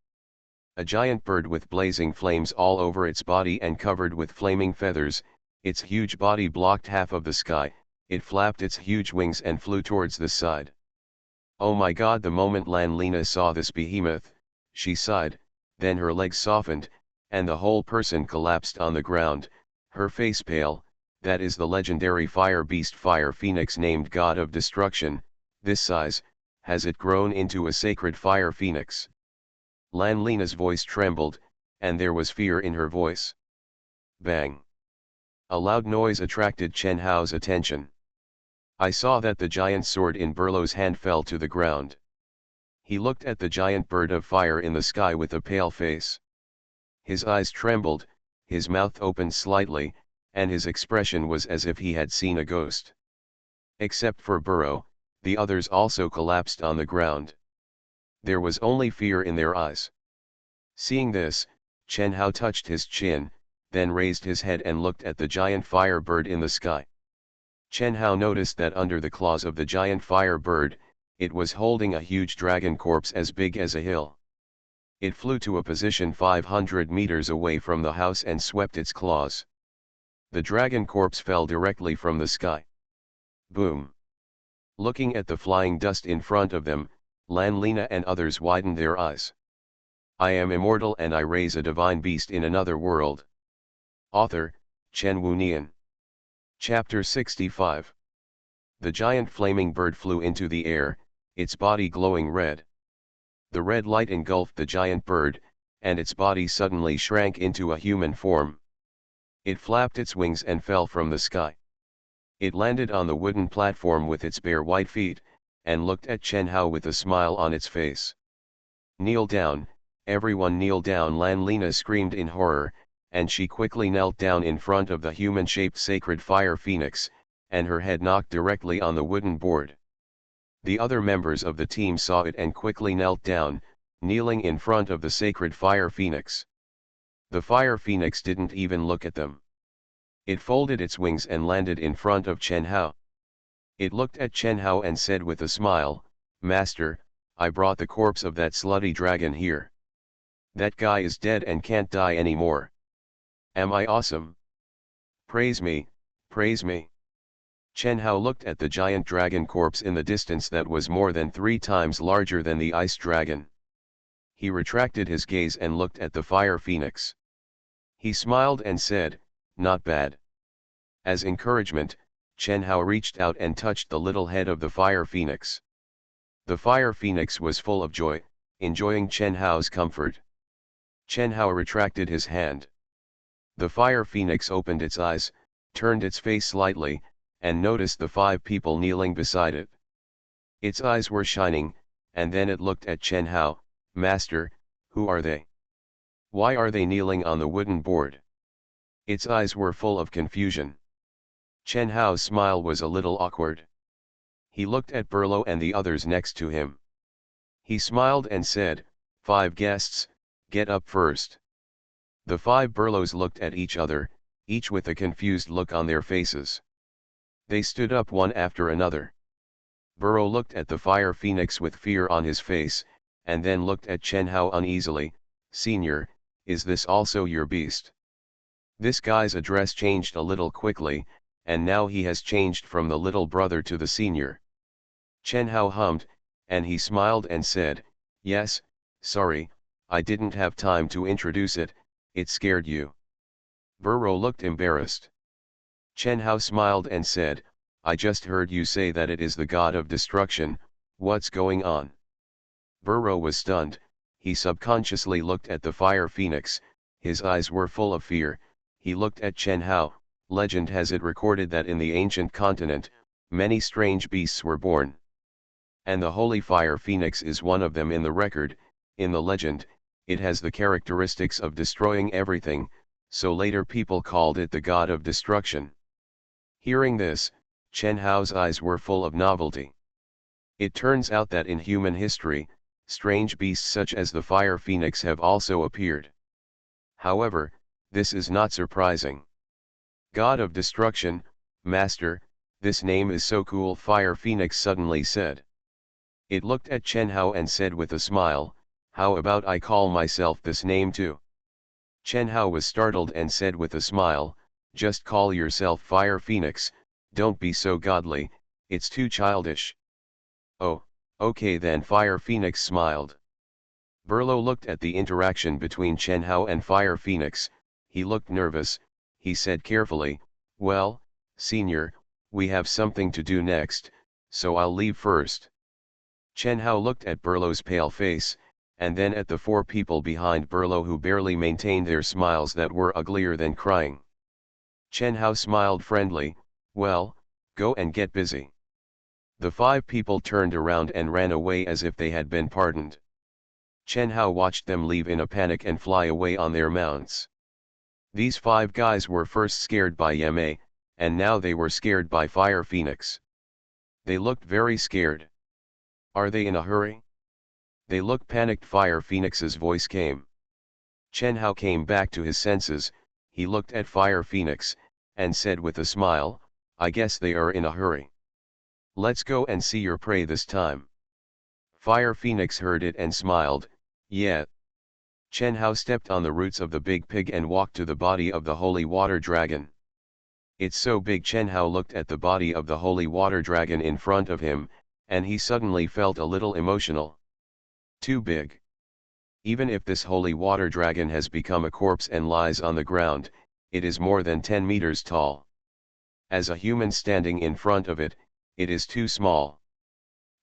A giant bird with blazing flames all over its body and covered with flaming feathers, its huge body blocked half of the sky, it flapped its huge wings and flew towards the side. Oh my God! The moment Lan Lina saw this behemoth, she sighed, then her legs softened, and the whole person collapsed on the ground, her face pale. That is the legendary fire beast Fire Phoenix, named God of Destruction. This size, has it grown into a sacred fire phoenix? Lan Lina's voice trembled, and there was fear in her voice. Bang! A loud noise attracted Chen Hao's attention. I saw that the giant sword in Berlo's hand fell to the ground. He looked at the giant bird of fire in the sky with a pale face. His eyes trembled, his mouth opened slightly, and his expression was as if he had seen a ghost. Except for Burrow, the others also collapsed on the ground. There was only fear in their eyes. Seeing this, Chen Hao touched his chin, then raised his head and looked at the giant fire bird in the sky. Chen Hao noticed that under the claws of the giant fire bird, it was holding a huge dragon corpse as big as a hill. It flew to a position 500 meters away from the house and swept its claws. The dragon corpse fell directly from the sky. Boom! Looking at the flying dust in front of them, Lan Lina and others widened their eyes. I am immortal and I raise a divine beast in another world. Author, Chen Wunian. Chapter 65. The giant flaming bird flew into the air, its body glowing red. The red light engulfed the giant bird, and its body suddenly shrank into a human form. It flapped its wings and fell from the sky. It landed on the wooden platform with its bare white feet, and looked at Chen Hao with a smile on its face. Kneel down, everyone kneel down! Lan Lina screamed in horror, and she quickly knelt down in front of the human-shaped sacred fire phoenix, and her head knocked directly on the wooden board. The other members of the team saw it and quickly knelt down, kneeling in front of the sacred fire phoenix. The fire phoenix didn't even look at them. It folded its wings and landed in front of Chen Hao. It looked at Chen Hao and said with a smile, "Master, I brought the corpse of that slutty dragon here. That guy is dead and can't die anymore. Am I awesome? Praise me, praise me." Chen Hao looked at the giant dragon corpse in the distance that was more than 3 times larger than the ice dragon. He retracted his gaze and looked at the fire phoenix. He smiled and said, "Not bad." As encouragement, Chen Hao reached out and touched the little head of the fire phoenix. The fire phoenix was full of joy, enjoying Chen Hao's comfort. Chen Hao retracted his hand. The fire phoenix opened its eyes, turned its face slightly, and noticed the 5 people kneeling beside it. Its eyes were shining, and then it looked at Chen Hao. "Master, who are they? Why are they kneeling on the wooden board?" Its eyes were full of confusion. Chen Hao's smile was a little awkward. He looked at Berlo and the others next to him. He smiled and said, "5 guests, get up first." The 5 Berlos looked at each other, each with a confused look on their faces. They stood up one after another. Burrow looked at the fire phoenix with fear on his face, and then looked at Chen Hao uneasily. "Senior, is this also your beast?" This guy's address changed a little quickly, and now he has changed from the little brother to the senior. Chen Hao hummed, and he smiled and said, "Yes, sorry, I didn't have time to introduce it, it scared you. Burrow looked embarrassed. Chen Hao smiled and said, I just heard you say that it is the god of destruction, what's going on? Burrow was stunned, he subconsciously looked at the fire phoenix, his eyes were full of fear, he looked at Chen Hao. Legend has it recorded that in the ancient continent, many strange beasts were born. And the holy fire phoenix is one of them in the record. In the legend, it has the characteristics of destroying everything, so later people called it the god of destruction. Hearing this, Chen Hao's eyes were full of novelty. It turns out that in human history, strange beasts such as the fire phoenix have also appeared. However, this is not surprising. God of destruction, Master, this name is so cool, Fire Phoenix suddenly said. It looked at Chen Hao and said with a smile, how about I call myself this name too? Chen Hao was startled and said with a smile, just call yourself Fire Phoenix, don't be so godly, it's too childish. Oh, okay then, Fire Phoenix smiled. Burlow looked at the interaction between Chen Hao and Fire Phoenix, he looked nervous. He said carefully, well, Senior, we have something to do next, so I'll leave first. Chen Hao looked at Burlow's pale face, and then at the four people behind Burlow who barely maintained their smiles that were uglier than crying. Chen Hao smiled friendly, well, go and get busy. The five people turned around and ran away as if they had been pardoned. Chen Hao watched them leave in a panic and fly away on their mounts. These five guys were first scared by Yamei, and now they were scared by Fire Phoenix. They looked very scared. Are they in a hurry? They look panicked, Fire Phoenix's voice came. Chen Hao came back to his senses, he looked at Fire Phoenix, and said with a smile, I guess they are in a hurry. Let's go and see your prey this time. Fire Phoenix heard it and smiled, yeah. Chen Hao stepped on the roots of the big pig and walked to the body of the holy water dragon. It's so big. Chen Hao looked at the body of the holy water dragon in front of him, and he suddenly felt a little emotional. Too big. Even if this holy water dragon has become a corpse and lies on the ground, it is more than 10 meters tall. As a human standing in front of it, it is too small.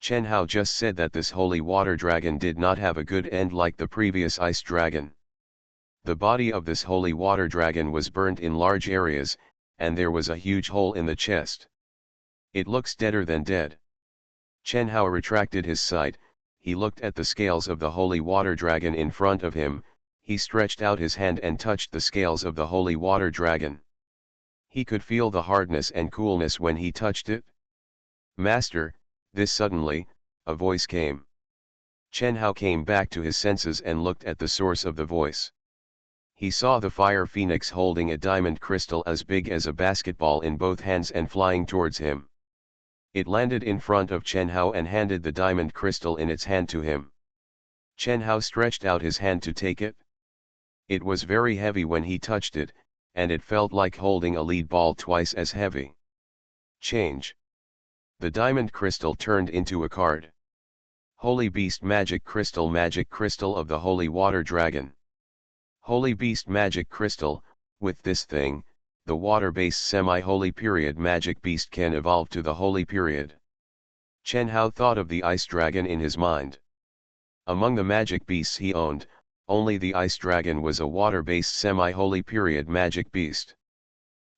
Chen Hao just said that this holy water dragon did not have a good end like the previous ice dragon. The body of this holy water dragon was burnt in large areas, and there was a huge hole in the chest. It looks deader than dead. Chen Hao retracted his sight, he looked at the scales of the holy water dragon in front of him, he stretched out his hand and touched the scales of the holy water dragon. He could feel the hardness and coolness when he touched it. Master, this suddenly, a voice came. Chen Hao came back to his senses and looked at the source of the voice. He saw the fire phoenix holding a diamond crystal as big as a basketball in both hands and flying towards him. It landed in front of Chen Hao and handed the diamond crystal in its hand to him. Chen Hao stretched out his hand to take it. It was very heavy when he touched it, and it felt like holding a lead ball twice as heavy. Change. The diamond crystal turned into a card. Holy Beast Magic Crystal of the Holy Water Dragon. Holy Beast Magic Crystal, with this thing, the water-based semi-holy period Magic Beast can evolve to the holy period. Chen Hao thought of the ice dragon in his mind. Among the magic beasts he owned, only the ice dragon was a water-based semi-holy period magic beast.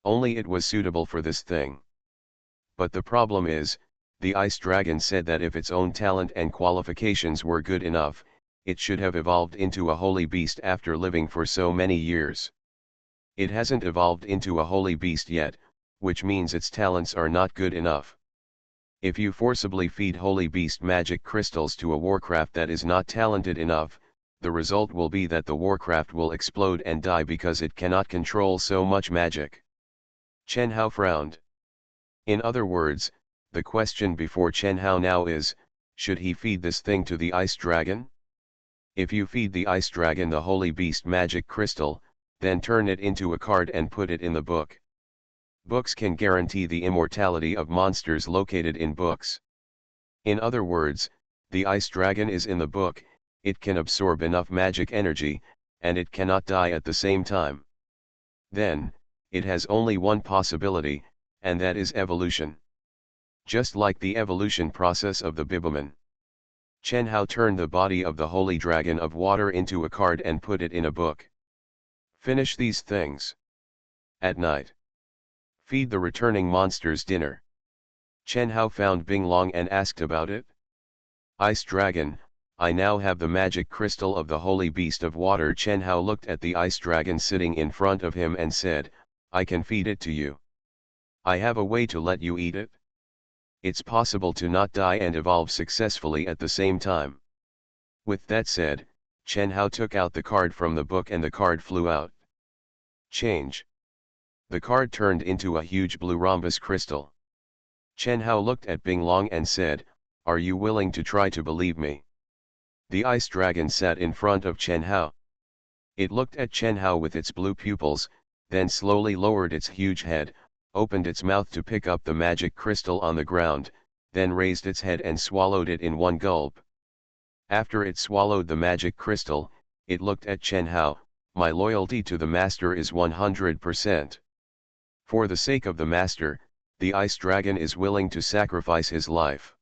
Only it was suitable for this thing. But the problem is, the ice dragon said that if its own talent and qualifications were good enough, it should have evolved into a holy beast after living for so many years. It hasn't evolved into a holy beast yet, which means its talents are not good enough. If you forcibly feed holy beast magic crystals to a warcraft that is not talented enough, the result will be that the warcraft will explode and die because it cannot control so much magic. Chen Hao frowned. In other words, the question before Chen Hao now is, should he feed this thing to the ice dragon? If you feed the ice dragon the holy beast magic crystal, then turn it into a card and put it in the book. Books can guarantee the immortality of monsters located in books. In other words, the ice dragon is in the book, it can absorb enough magic energy, and it cannot die at the same time. Then, it has only one possibility, and that is evolution. Just like the evolution process of the Biboman. Chen Hao turned the body of the holy dragon of water into a card and put it in a book. Finish these things. At night. Feed the returning monsters dinner. Chen Hao found Bing Long and asked about it. Ice Dragon, I now have the magic crystal of the holy beast of water. Chen Hao looked at the ice dragon sitting in front of him and said, I can feed it to you. I have a way to let you eat it. It's possible to not die and evolve successfully at the same time. With that said, Chen Hao took out the card from the book and the card flew out. Change. The card turned into a huge blue rhombus crystal. Chen Hao looked at Bing Long and said, Are you willing to try to believe me? The ice dragon sat in front of Chen Hao. It looked at Chen Hao with its blue pupils, then slowly lowered its huge head, opened its mouth to pick up the magic crystal on the ground, then raised its head and swallowed it in one gulp. After it swallowed the magic crystal, it looked at Chen Hao, My loyalty to the master is 100%. For the sake of the master, the ice dragon is willing to sacrifice his life.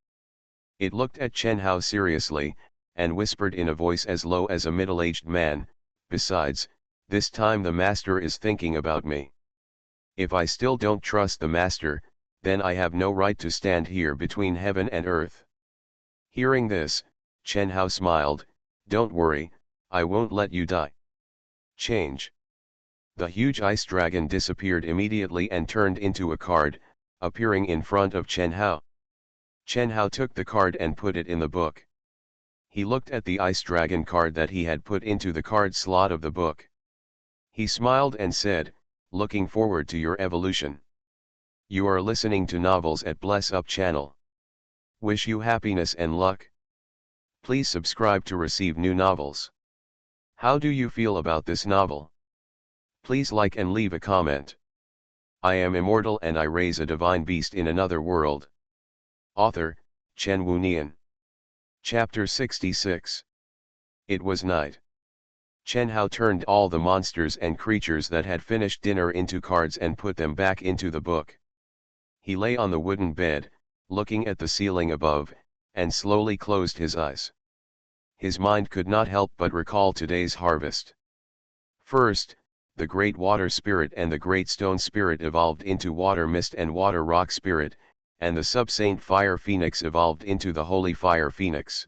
It looked at Chen Hao seriously, and whispered in a voice as low as a middle-aged man, Besides, this time the master is thinking about me. If I still don't trust the master, then I have no right to stand here between heaven and earth. Hearing this, Chen Hao smiled, Don't worry, I won't let you die. Change. The huge ice dragon disappeared immediately and turned into a card, appearing in front of Chen Hao. Chen Hao took the card and put it in the book. He looked at the ice dragon card that he had put into the card slot of the book. He smiled and said, Looking forward to your evolution. You are listening to novels at Bless Up channel. Wish you happiness and luck. Please subscribe to receive new novels. How do you feel about this novel? Please like and leave a comment. I am immortal and I raise a divine beast in another world. Author, Chen Wunian. Chapter 66. It was night. Chen Hao turned all the monsters and creatures that had finished dinner into cards and put them back into the book. He lay on the wooden bed, looking at the ceiling above, and slowly closed his eyes. His mind could not help but recall today's harvest. First, the great water spirit and the great stone spirit evolved into water mist and water rock spirit, and the sub-saint fire phoenix evolved into the holy fire phoenix.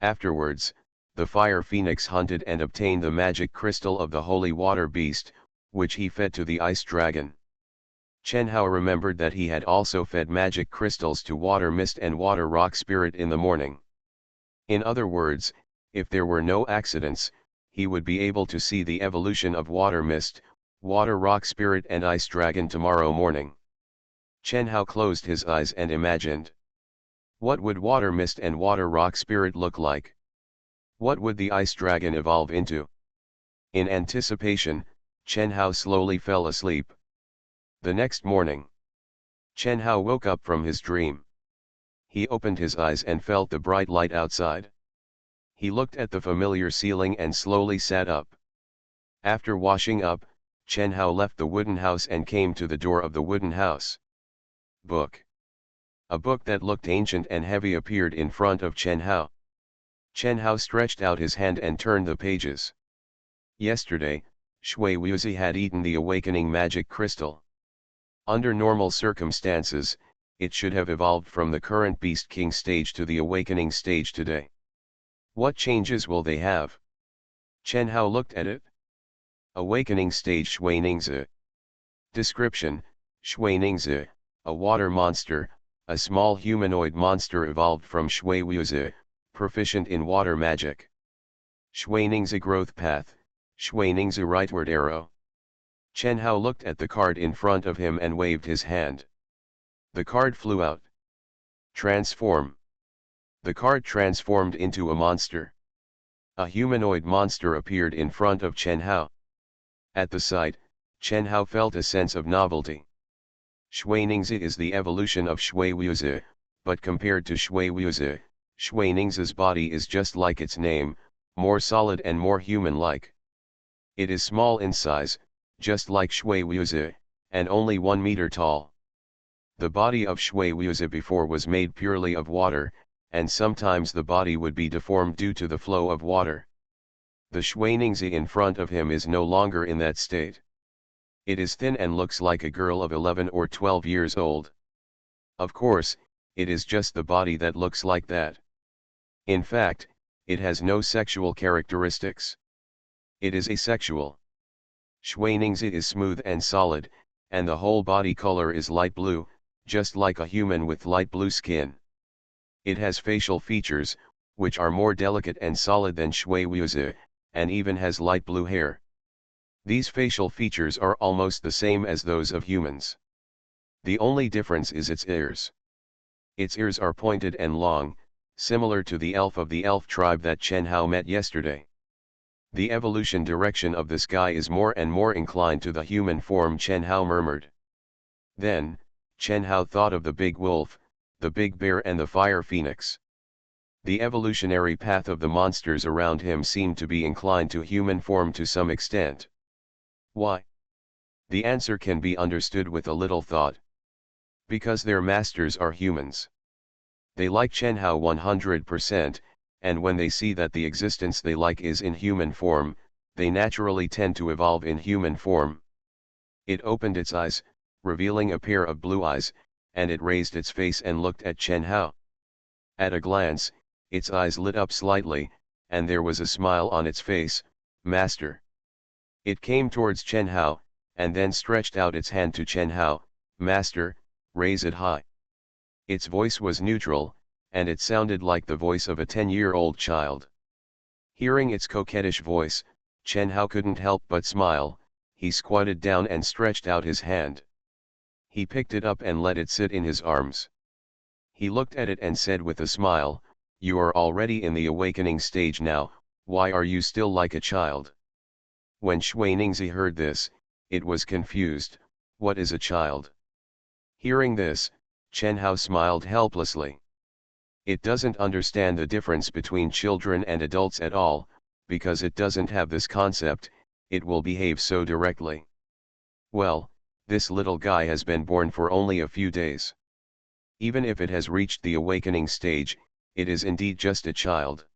Afterwards, the fire phoenix hunted and obtained the magic crystal of the holy water beast, which he fed to the ice dragon. Chen Hao remembered that he had also fed magic crystals to water mist and water rock spirit in the morning. In other words, if there were no accidents, he would be able to see the evolution of water mist, water rock spirit and ice dragon tomorrow morning. Chen Hao closed his eyes and imagined. What would water mist and water rock spirit look like? What would the ice dragon evolve into? In anticipation, Chen Hao slowly fell asleep. The next morning, Chen Hao woke up from his dream. He opened his eyes and felt the bright light outside. He looked at the familiar ceiling and slowly sat up. After washing up, Chen Hao left the wooden house and came to the door of the wooden house. Book. A book that looked ancient and heavy appeared in front of Chen Hao. Chen Hao stretched out his hand and turned the pages. Yesterday, Shui Wuzi had eaten the awakening magic crystal. Under normal circumstances, it should have evolved from the current Beast King stage to the awakening stage today. What changes will they have? Chen Hao looked at it. Awakening stage Shui Ningzi. Description: Shui Ningzi, a water monster, a small humanoid monster evolved from Shui Wuzi, proficient in water magic. Shui Ningzi growth path, Shui Ningzi rightward arrow. Chen Hao looked at the card in front of him and waved his hand. The card flew out. Transform. The card transformed into a monster. A humanoid monster appeared in front of Chen Hao. At the sight, Chen Hao felt a sense of novelty. Shui Ningzi is the evolution of Shui Wuzi, but compared to Shui Wuzi, Shui Ning's body is just like its name, more solid and more human-like. It is small in size, just like Shui Wuzi, and only 1 meter tall. The body of Shui Wuzi before was made purely of water, and sometimes the body would be deformed due to the flow of water. The Shui Ningzi in front of him is no longer in that state. It is thin and looks like a girl of 11 or 12 years old. Of course, it is just the body that looks like that. In fact, it has no sexual characteristics. It is asexual. Shui Ningzi is smooth and solid, and the whole body color is light blue, just like a human with light blue skin. It has facial features, which are more delicate and solid than Shui Wuzi, and even has light blue hair. These facial features are almost the same as those of humans. The only difference is its ears. Its ears are pointed and long, similar to the elf of the elf tribe that Chen Hao met yesterday. The evolution direction of this guy is more and more inclined to the human form, Chen Hao murmured. Then, Chen Hao thought of the big wolf, the big bear and the fire phoenix. The evolutionary path of the monsters around him seemed to be inclined to human form to some extent. Why? The answer can be understood with a little thought. Because their masters are humans. They like Chen Hao 100%, and when they see that the existence they like is in human form, they naturally tend to evolve in human form. It opened its eyes, revealing a pair of blue eyes, and it raised its face and looked at Chen Hao. At a glance, its eyes lit up slightly, and there was a smile on its face. Master. It came towards Chen Hao, and then stretched out its hand to Chen Hao. Master, raise it high. Its voice was neutral, and it sounded like the voice of a 10-year-old child. Hearing its coquettish voice, Chen Hao couldn't help but smile. He squatted down and stretched out his hand. He picked it up and let it sit in his arms. He looked at it and said with a smile, "You are already in the awakening stage now, why are you still like a child?" When Shui Ningzi heard this, it was confused. What is a child? Hearing this, Chen Hao smiled helplessly. It doesn't understand the difference between children and adults at all, because it doesn't have this concept, it will behave so directly. Well, this little guy has been born for only a few days. Even if it has reached the awakening stage, it is indeed just a child.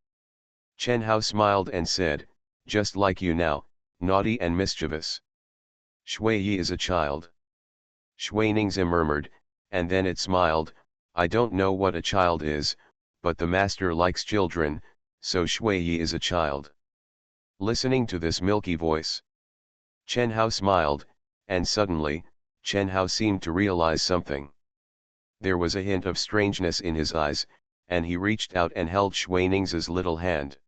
Chen Hao smiled and said, "Just like you now, naughty and mischievous." Shui Yi is a child. Shui Ningzi murmured, and then it smiled, "I don't know what a child is, but the master likes children, so Shui Yi is a child." Listening to this milky voice, Chen Hao smiled, and suddenly, Chen Hao seemed to realize something. There was a hint of strangeness in his eyes, and he reached out and held Shui Ning's little hand.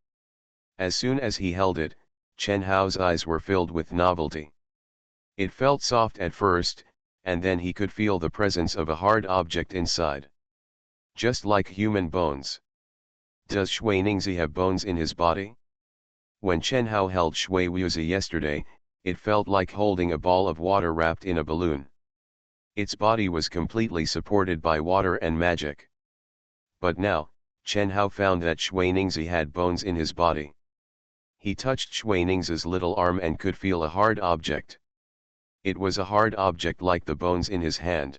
As soon as he held it, Chen Hao's eyes were filled with novelty. It felt soft at first, and then he could feel the presence of a hard object inside. Just like human bones. Does Shui Ningzi have bones in his body? When Chen Hao held Shui Wuzi yesterday, it felt like holding a ball of water wrapped in a balloon. Its body was completely supported by water and magic. But now, Chen Hao found that Shui Ningzi had bones in his body. He touched Shui Ning's little arm and could feel a hard object. It was a hard object like the bones in his hand.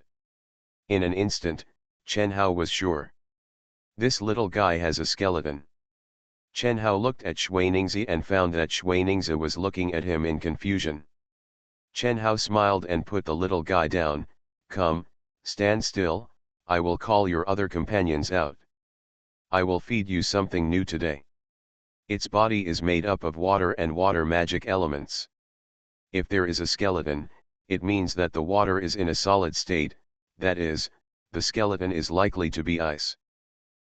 In an instant, Chen Hao was sure. This little guy has a skeleton. Chen Hao looked at Shui Ningzi and found that Shui Ningzi was looking at him in confusion. Chen Hao smiled and put the little guy down. "Come, stand still, I will call your other companions out. I will feed you something new today. Its body is made up of water and water magic elements. If there is a skeleton, it means that the water is in a solid state, that is, the skeleton is likely to be ice.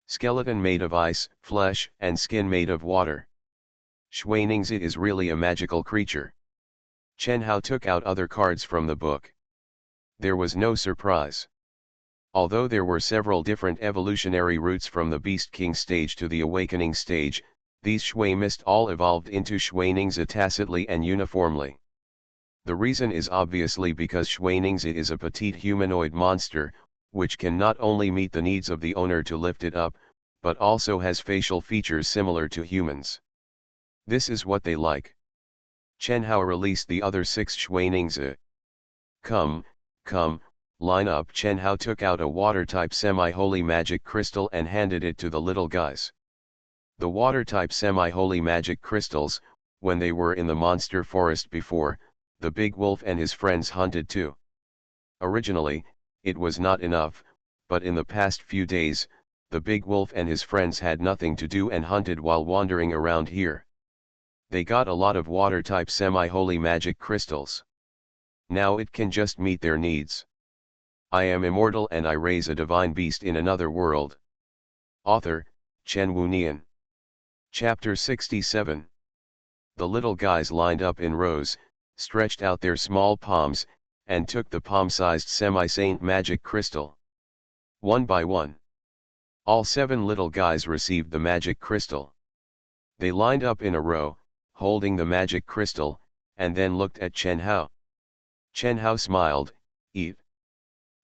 Skeleton made of ice, flesh and skin made of water. Shui Ningzi is really a magical creature." Chen Hao took out other cards from the book. There was no surprise. Although there were several different evolutionary routes from the Beast King stage to the Awakening stage, these Shui Mist all evolved into Shui Ningzi tacitly and uniformly. The reason is obviously because Shui Ningzi is a petite humanoid monster, which can not only meet the needs of the owner to lift it up, but also has facial features similar to humans. This is what they like. Chen Hao released the other 6 Shuiningzi. Come, come, line up. Chen Hao took out a water-type semi-holy magic crystal and handed it to the little guys. The water-type semi-holy magic crystals, when they were in the monster forest before, the big wolf and his friends hunted too. Originally, it was not enough, but in the past few days, the big wolf and his friends had nothing to do and hunted while wandering around here. They got a lot of water-type semi-holy magic crystals. Now it can just meet their needs. I am immortal and I raise a divine beast in another world. Author, Chen Wunian. Chapter 67. The little guys lined up in rows, stretched out their small palms, and took the palm-sized semi-saint magic crystal. One by one. All 7 little guys received the magic crystal. They lined up in a row, holding the magic crystal, and then looked at Chen Hao. Chen Hao smiled, "Eat."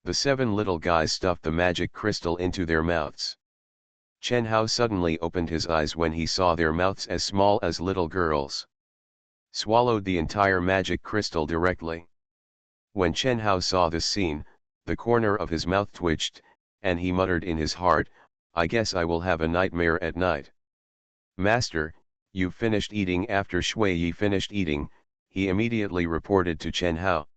The 7 little guys stuffed the magic crystal into their mouths. Chen Hao suddenly opened his eyes when he saw their mouths as small as little girls. Swallowed the entire magic crystal directly. When Chen Hao saw this scene, the corner of his mouth twitched, and he muttered in his heart, "I guess I will have a nightmare at night." "Master, you've finished eating." After Shui Yi finished eating, he immediately reported to Chen Hao.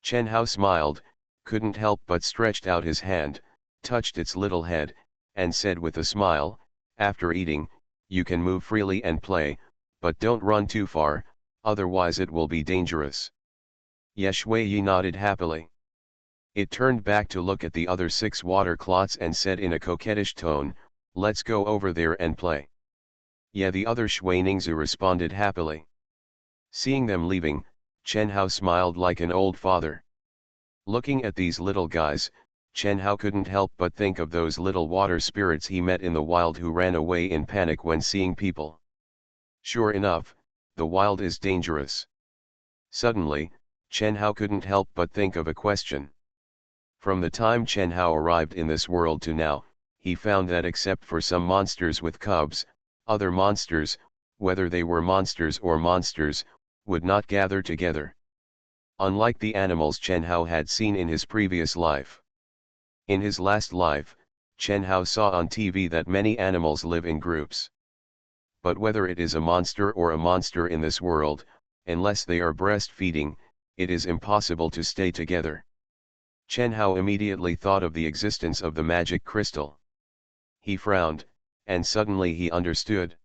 Chen Hao smiled, couldn't help but stretched out his hand, touched its little head, and said with a smile, "After eating, you can move freely and play, but don't run too far, otherwise it will be dangerous." Ye Shui Yi nodded happily. It turned back to look at the other 6 water clots and said in a coquettish tone, "Let's go over there and play." Yeah, the other Shuiningzi responded happily. Seeing them leaving, Chen Hao smiled like an old father. Looking at these little guys, Chen Hao couldn't help but think of those little water spirits he met in the wild who ran away in panic when seeing people. Sure enough, the wild is dangerous. Suddenly, Chen Hao couldn't help but think of a question. From the time Chen Hao arrived in this world to now, he found that except for some monsters with cubs, other monsters, whether they were monsters or monsters, would not gather together. Unlike the animals Chen Hao had seen in his previous life. In his last life, Chen Hao saw on TV that many animals live in groups. But whether it is a monster or a monster in this world, unless they are breastfeeding, it is impossible to stay together. Chen Hao immediately thought of the existence of the magic crystal. He frowned, and suddenly he understood.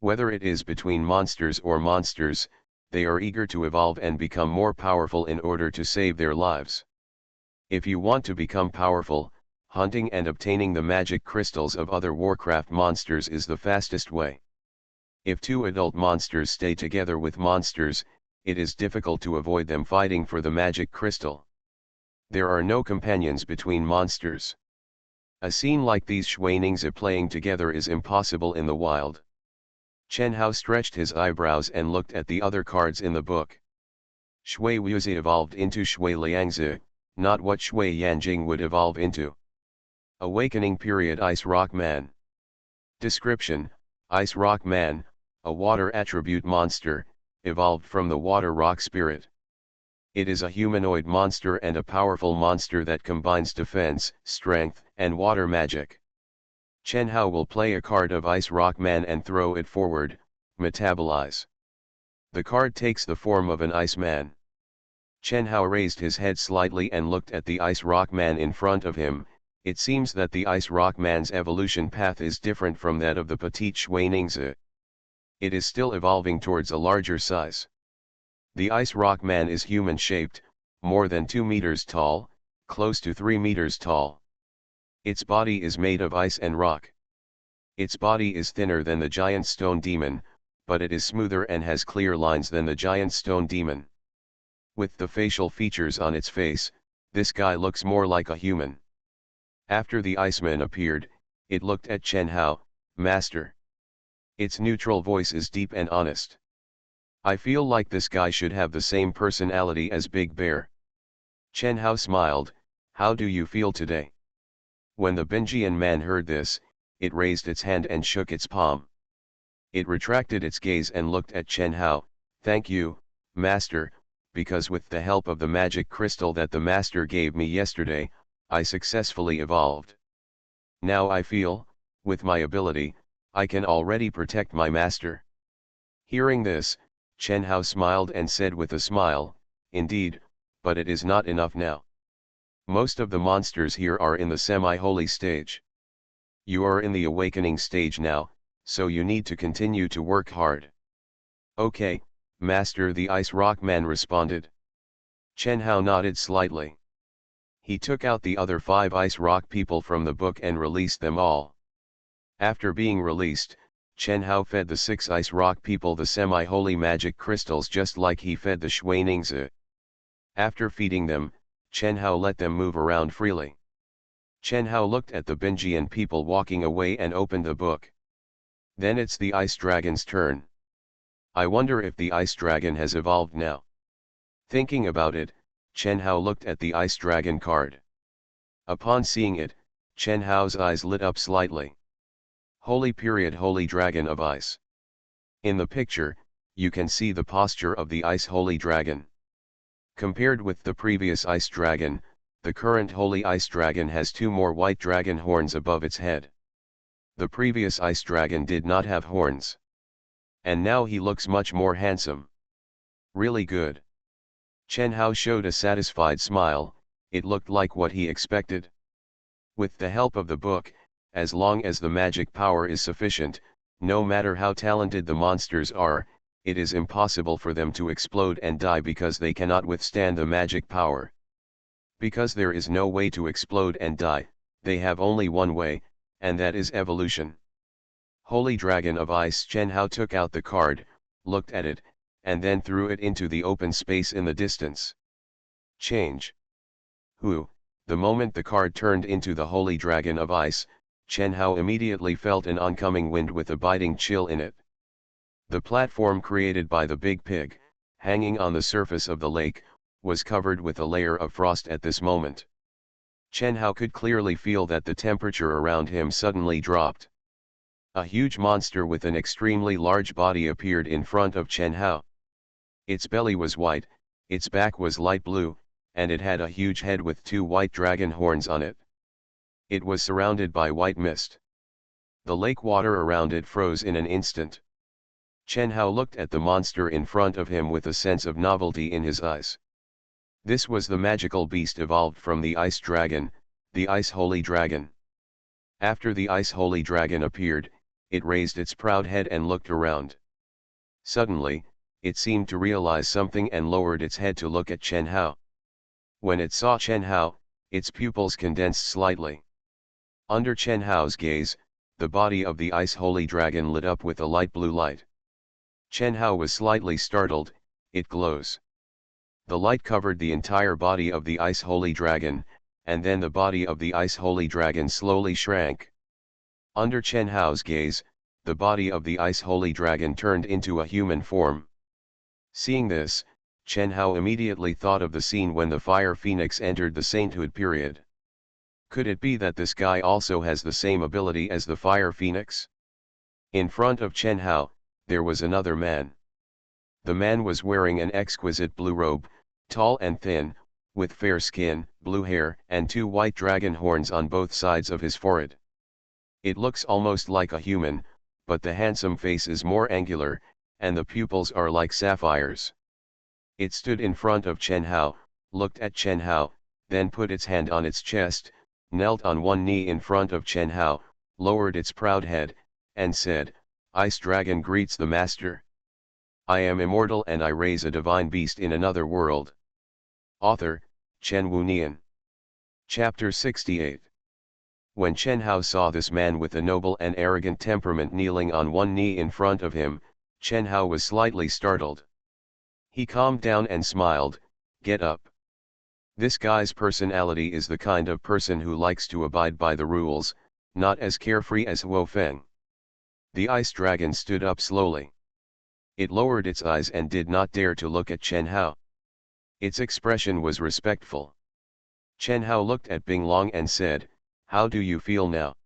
Whether it is between monsters or monsters, they are eager to evolve and become more powerful in order to save their lives. If you want to become powerful, hunting and obtaining the magic crystals of other Warcraft monsters is the fastest way. If 2 adult monsters stay together with monsters, it is difficult to avoid them fighting for the magic crystal. There are no companions between monsters. A scene like these Shuiningzi playing together is impossible in the wild. Chen Hao stretched his eyebrows and looked at the other cards in the book. Shui Wuzi evolved into Shui Liangzi, not what Shui Yanjing would evolve into. Awakening period. Ice Rock Man. Description: Ice Rock Man, a water attribute monster, evolved from the water rock spirit. It is a humanoid monster and a powerful monster that combines defense, strength, and water magic. Chen Hao will play a card of Ice Rock Man and throw it forward, metabolize. The card takes the form of an ice man. Chen Hao raised his head slightly and looked at the Ice Rock Man in front of him. It seems that the Ice Rock Man's evolution path is different from that of the Petite Shuiningzi. It is still evolving towards a larger size. The Ice Rock Man is human-shaped, more than 2 meters tall, close to 3 meters tall. Its body is made of ice and rock. Its body is thinner than the giant stone demon, but it is smoother and has clear lines than the giant stone demon. With the facial features on its face, this guy looks more like a human. After the Iceman appeared, it looked at Chen Hao, "Master." Its neutral voice is deep and honest. I feel like this guy should have the same personality as Big Bear. Chen Hao smiled, "How do you feel today?" When the Binjian man heard this, it raised its hand and shook its palm. It retracted its gaze and looked at Chen Hao. "Thank you, Master, because with the help of the magic crystal that the Master gave me yesterday, I successfully evolved. Now I feel, with my ability, I can already protect my Master." Hearing this, Chen Hao smiled and said with a smile, "Indeed, but it is not enough now. Most of the monsters here are in the semi-holy stage. You are in the awakening stage now, so you need to continue to work hard." "Okay, Master," the Ice Rock Man responded. Chen Hao nodded slightly. He took out the other 5 Ice Rock people from the book and released them all. After being released, Chen Hao fed the 6 Ice Rock people the semi-holy magic crystals just like he fed the Xuaningzi. After feeding them, Chen Hao let them move around freely. Chen Hao looked at the Binjian people walking away and opened the book. Then it's the Ice Dragon's turn. I wonder if the Ice Dragon has evolved now. Thinking about it, Chen Hao looked at the Ice Dragon card. Upon seeing it, Chen Hao's eyes lit up slightly. Holy Dragon of Ice. In the picture, you can see the posture of the Ice Holy Dragon. Compared with the previous Ice Dragon, the current Holy Ice Dragon has 2 more white dragon horns above its head. The previous Ice Dragon did not have horns. And now he looks much more handsome. Really good. Chen Hao showed a satisfied smile. It looked like what he expected. With the help of the book, as long as the magic power is sufficient, no matter how talented the monsters are, it is impossible for them to explode and die because they cannot withstand the magic power. Because there is no way to explode and die, they have only one way, and that is evolution. Holy Dragon of Ice. Chen Hao took out the card, looked at it, and then threw it into the open space in the distance. Change. The moment the card turned into the Holy Dragon of Ice, Chen Hao immediately felt an oncoming wind with a biting chill in it. The platform created by the big pig, hanging on the surface of the lake, was covered with a layer of frost at this moment. Chen Hao could clearly feel that the temperature around him suddenly dropped. A huge monster with an extremely large body appeared in front of Chen Hao. Its belly was white, its back was light blue, and it had a huge head with 2 white dragon horns on it. It was surrounded by white mist. The lake water around it froze in an instant. Chen Hao looked at the monster in front of him with a sense of novelty in his eyes. This was the magical beast evolved from the Ice Dragon, the Ice Holy Dragon. After the Ice Holy Dragon appeared, it raised its proud head and looked around. Suddenly, it seemed to realize something and lowered its head to look at Chen Hao. When it saw Chen Hao, its pupils condensed slightly. Under Chen Hao's gaze, the body of the Ice Holy Dragon lit up with a light blue light. Chen Hao was slightly startled. It glows. The light covered the entire body of the Ice Holy Dragon, and then the body of the Ice Holy Dragon slowly shrank. Under Chen Hao's gaze, the body of the Ice Holy Dragon turned into a human form. Seeing this, Chen Hao immediately thought of the scene when the Fire Phoenix entered the sainthood period. Could it be that this guy also has the same ability as the Fire Phoenix? In front of Chen Hao, there was another man. The man was wearing an exquisite blue robe, tall and thin, with fair skin, blue hair, and 2 white dragon horns on both sides of his forehead. It looks almost like a human, but the handsome face is more angular, and the pupils are like sapphires. It stood in front of Chen Hao, looked at Chen Hao, then put its hand on its chest, knelt on one knee in front of Chen Hao, lowered its proud head, and said, "Ice Dragon greets the Master. I am immortal and I raise a divine beast in another world." Author, Chen Wunian. Chapter 68. When Chen Hao saw this man with a noble and arrogant temperament kneeling on one knee in front of him, Chen Hao was slightly startled. He calmed down and smiled. "Get up. This guy's personality is the kind of person who likes to abide by the rules, not as carefree as Huo Feng." The Ice Dragon stood up slowly. It lowered its eyes and did not dare to look at Chen Hao. Its expression was respectful. Chen Hao looked at Bing Long and said, "How do you feel now?"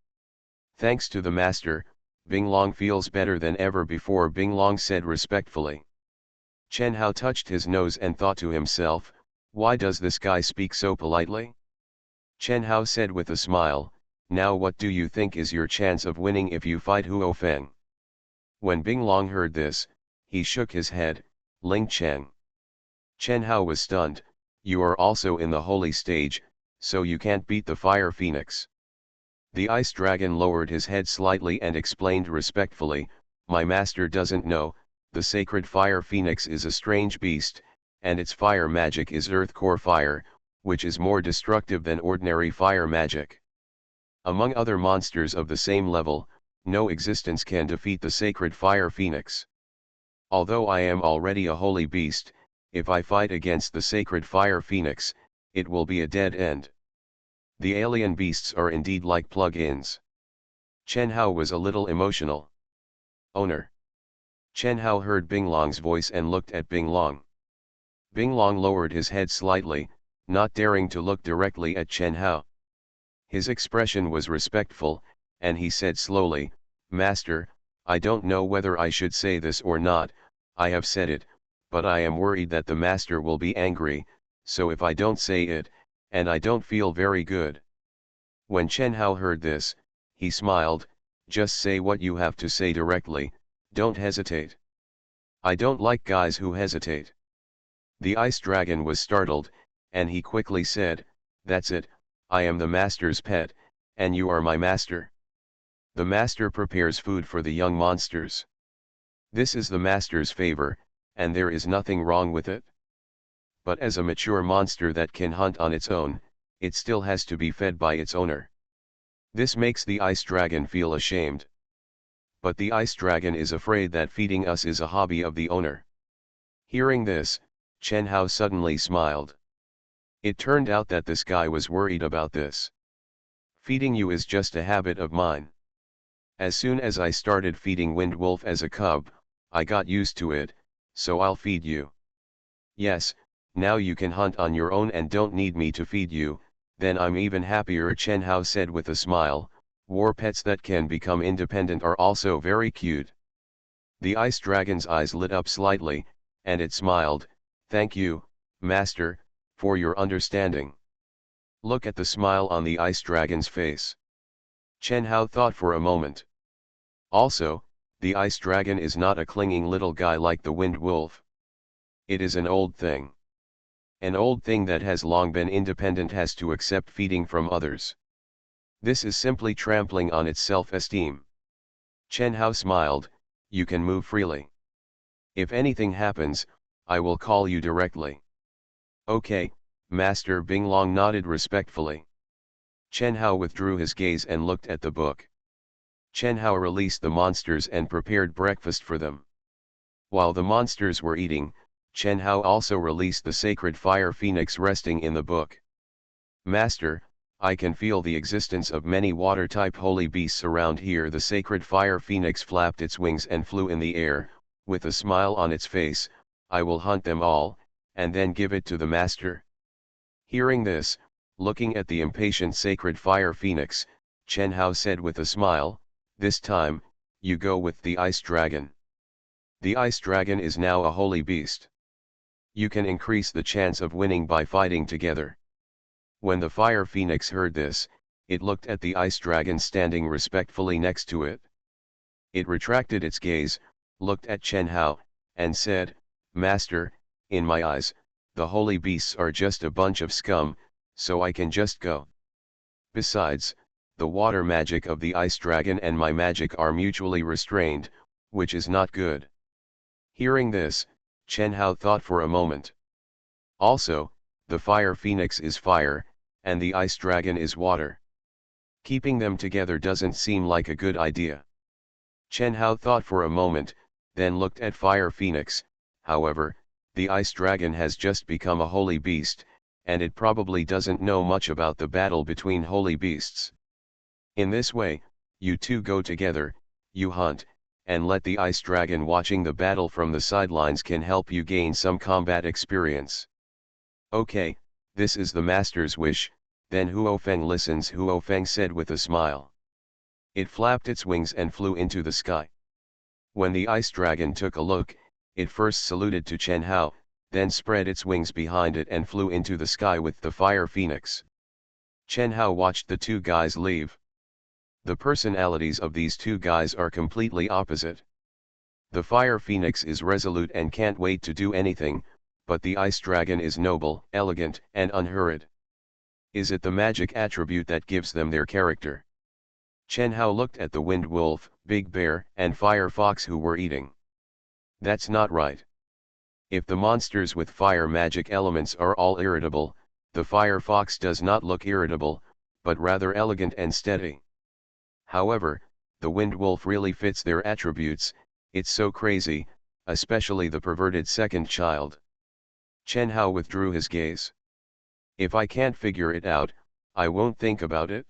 Thanks to the master, Bing Long feels better than ever before, Bing Long said respectfully. Chen Hao touched his nose and thought to himself, why does this guy speak so politely? Chen Hao said with a smile, now what do you think is your chance of winning if you fight Huo Feng? When Bing Long heard this, he shook his head, Ling Chen. Chen Hao was stunned, you are also in the holy stage, so you can't beat the fire phoenix. The ice dragon lowered his head slightly and explained respectfully, my master doesn't know, the sacred fire phoenix is a strange beast, and its fire magic is earth core fire, which is more destructive than ordinary fire magic. Among other monsters of the same level, no existence can defeat the sacred fire phoenix. Although I am already a holy beast, if I fight against the sacred fire phoenix, it will be a dead end. The alien beasts are indeed like plug-ins. Chen Hao was a little emotional. Owner. Chen Hao heard Bing Long's voice and looked at Bing Long. Bing Long lowered his head slightly, not daring to look directly at Chen Hao. His expression was respectful, and he said slowly, Master, I don't know whether I should say this or not, I have said it, but I am worried that the master will be angry, so if I don't say it, and I don't feel very good. When Chen Hao heard this, he smiled, just say what you have to say directly, don't hesitate. I don't like guys who hesitate. The ice dragon was startled, and he quickly said, that's it, I am the master's pet, and you are my master. The master prepares food for the young monsters. This is the master's favor, and there is nothing wrong with it. But as a mature monster that can hunt on its own, it still has to be fed by its owner. This makes the ice dragon feel ashamed. But the ice dragon is afraid that feeding us is a hobby of the owner. Hearing this, Chen Hao suddenly smiled. It turned out that this guy was worried about this. Feeding you is just a habit of mine. As soon as I started feeding Wind Wolf as a cub, I got used to it, so I'll feed you. Yes, now you can hunt on your own and don't need me to feed you, then I'm even happier, Chen Hao said with a smile. War pets that can become independent are also very cute. The ice dragon's eyes lit up slightly, and it smiled, thank you, master, for your understanding. Look at the smile on the ice dragon's face. Chen Hao thought for a moment. Also, the ice dragon is not a clinging little guy like the wind wolf. It is an old thing. An old thing that has long been independent has to accept feeding from others. This is simply trampling on its self-esteem. Chen Hao smiled, you can move freely. If anything happens, I will call you directly. Okay, Master. Bing Long nodded respectfully. Chen Hao withdrew his gaze and looked at the book. Chen Hao released the monsters and prepared breakfast for them. While the monsters were eating, Chen Hao also released the sacred fire phoenix resting in the book. Master, I can feel the existence of many water-type holy beasts around here. The sacred fire phoenix flapped its wings and flew in the air, with a smile on its face. I will hunt them all, and then give it to the master. Hearing this, looking at the impatient sacred fire phoenix, Chen Hao said with a smile, this time, you go with the ice dragon. The ice dragon is now a holy beast. You can increase the chance of winning by fighting together. When the fire phoenix heard this, it looked at the ice dragon standing respectfully next to it. It retracted its gaze, looked at Chen Hao, and said, Master, in my eyes, the holy beasts are just a bunch of scum, so I can just go. Besides, the water magic of the ice dragon and my magic are mutually restrained, which is not good. Hearing this, Chen Hao thought for a moment. Also, the fire phoenix is fire, and the ice dragon is water. Keeping them together doesn't seem like a good idea. Chen Hao thought for a moment, then looked at fire phoenix. However, the ice dragon has just become a holy beast, and it probably doesn't know much about the battle between holy beasts. In this way, you two go together, you hunt, and let the ice dragon watching the battle from the sidelines can help you gain some combat experience. Okay, this is the master's wish. Then Huo Feng listens. Huo Feng said with a smile. It flapped its wings and flew into the sky. When the ice dragon took a look, it first saluted to Chen Hao, then spread its wings behind it and flew into the sky with the fire phoenix. Chen Hao watched the two guys leave. The personalities of these two guys are completely opposite. The fire phoenix is resolute and can't wait to do anything, but the ice dragon is noble, elegant, and unhurried. Is it the magic attribute that gives them their character? Chen Hao looked at the wind wolf, big bear, and fire fox who were eating. That's not right. If the monsters with fire magic elements are all irritable, the fire fox does not look irritable, but rather elegant and steady. However, the wind wolf really fits their attributes. It's so crazy, especially the perverted second child. Chen Hao withdrew his gaze. If I can't figure it out, I won't think about it.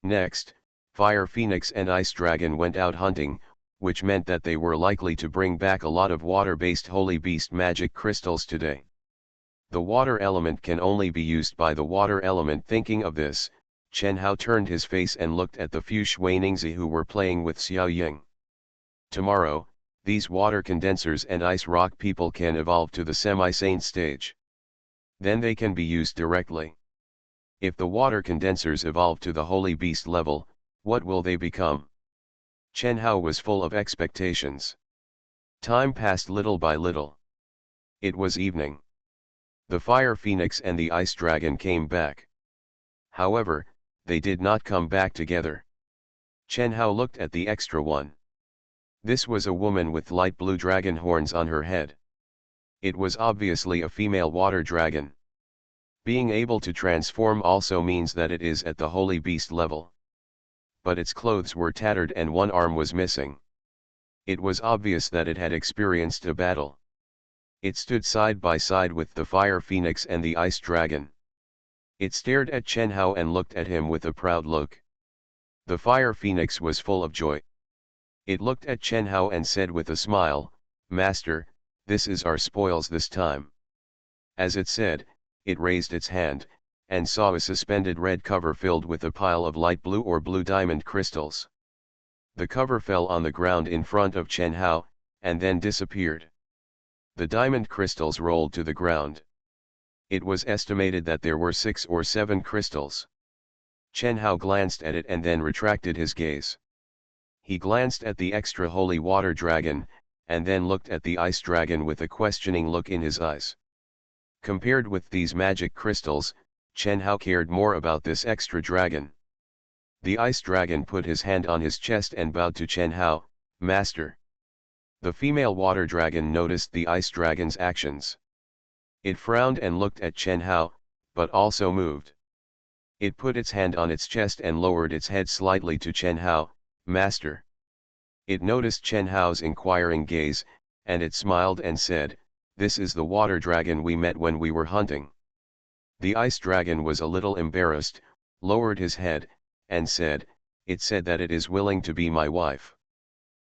Next, Fire Phoenix and Ice Dragon went out hunting, which meant that they were likely to bring back a lot of water-based Holy Beast magic crystals today. The water element can only be used by the water element. Thinking of this, Chen Hao turned his face and looked at the few Xuaningzi who were playing with Xiao Ying. Tomorrow, these water condensers and ice rock people can evolve to the semi-saint stage. Then they can be used directly. If the water condensers evolve to the Holy Beast level, what will they become? Chen Hao was full of expectations. Time passed little by little. It was evening. The Fire Phoenix and the Ice Dragon came back. However, they did not come back together. Chen Hao looked at the extra one. This was a woman with light blue dragon horns on her head. It was obviously a female water dragon. Being able to transform also means that it is at the Holy Beast level. But its clothes were tattered and one arm was missing. It was obvious that it had experienced a battle. It stood side by side with the Fire Phoenix and the Ice Dragon. It stared at Chen Hao and looked at him with a proud look. The Fire Phoenix was full of joy. It looked at Chen Hao and said with a smile, "Master, this is our spoils this time." As it said, it raised its hand, and saw a suspended red cover filled with a pile of light blue or blue diamond crystals. The cover fell on the ground in front of Chen Hao, and then disappeared. The diamond crystals rolled to the ground. It was estimated that there were 6 or 7 crystals. Chen Hao glanced at it and then retracted his gaze. He glanced at the extra holy water dragon, and then looked at the ice dragon with a questioning look in his eyes. Compared with these magic crystals, Chen Hao cared more about this extra dragon. The ice dragon put his hand on his chest and bowed to Chen Hao, "Master." The female water dragon noticed the ice dragon's actions. It frowned and looked at Chen Hao, but also moved. It put its hand on its chest and lowered its head slightly to Chen Hao, "Master." It noticed Chen Hao's inquiring gaze, and it smiled and said, "This is the water dragon we met when we were hunting." The ice dragon was a little embarrassed, lowered his head, and said, "It said that it is willing to be my wife."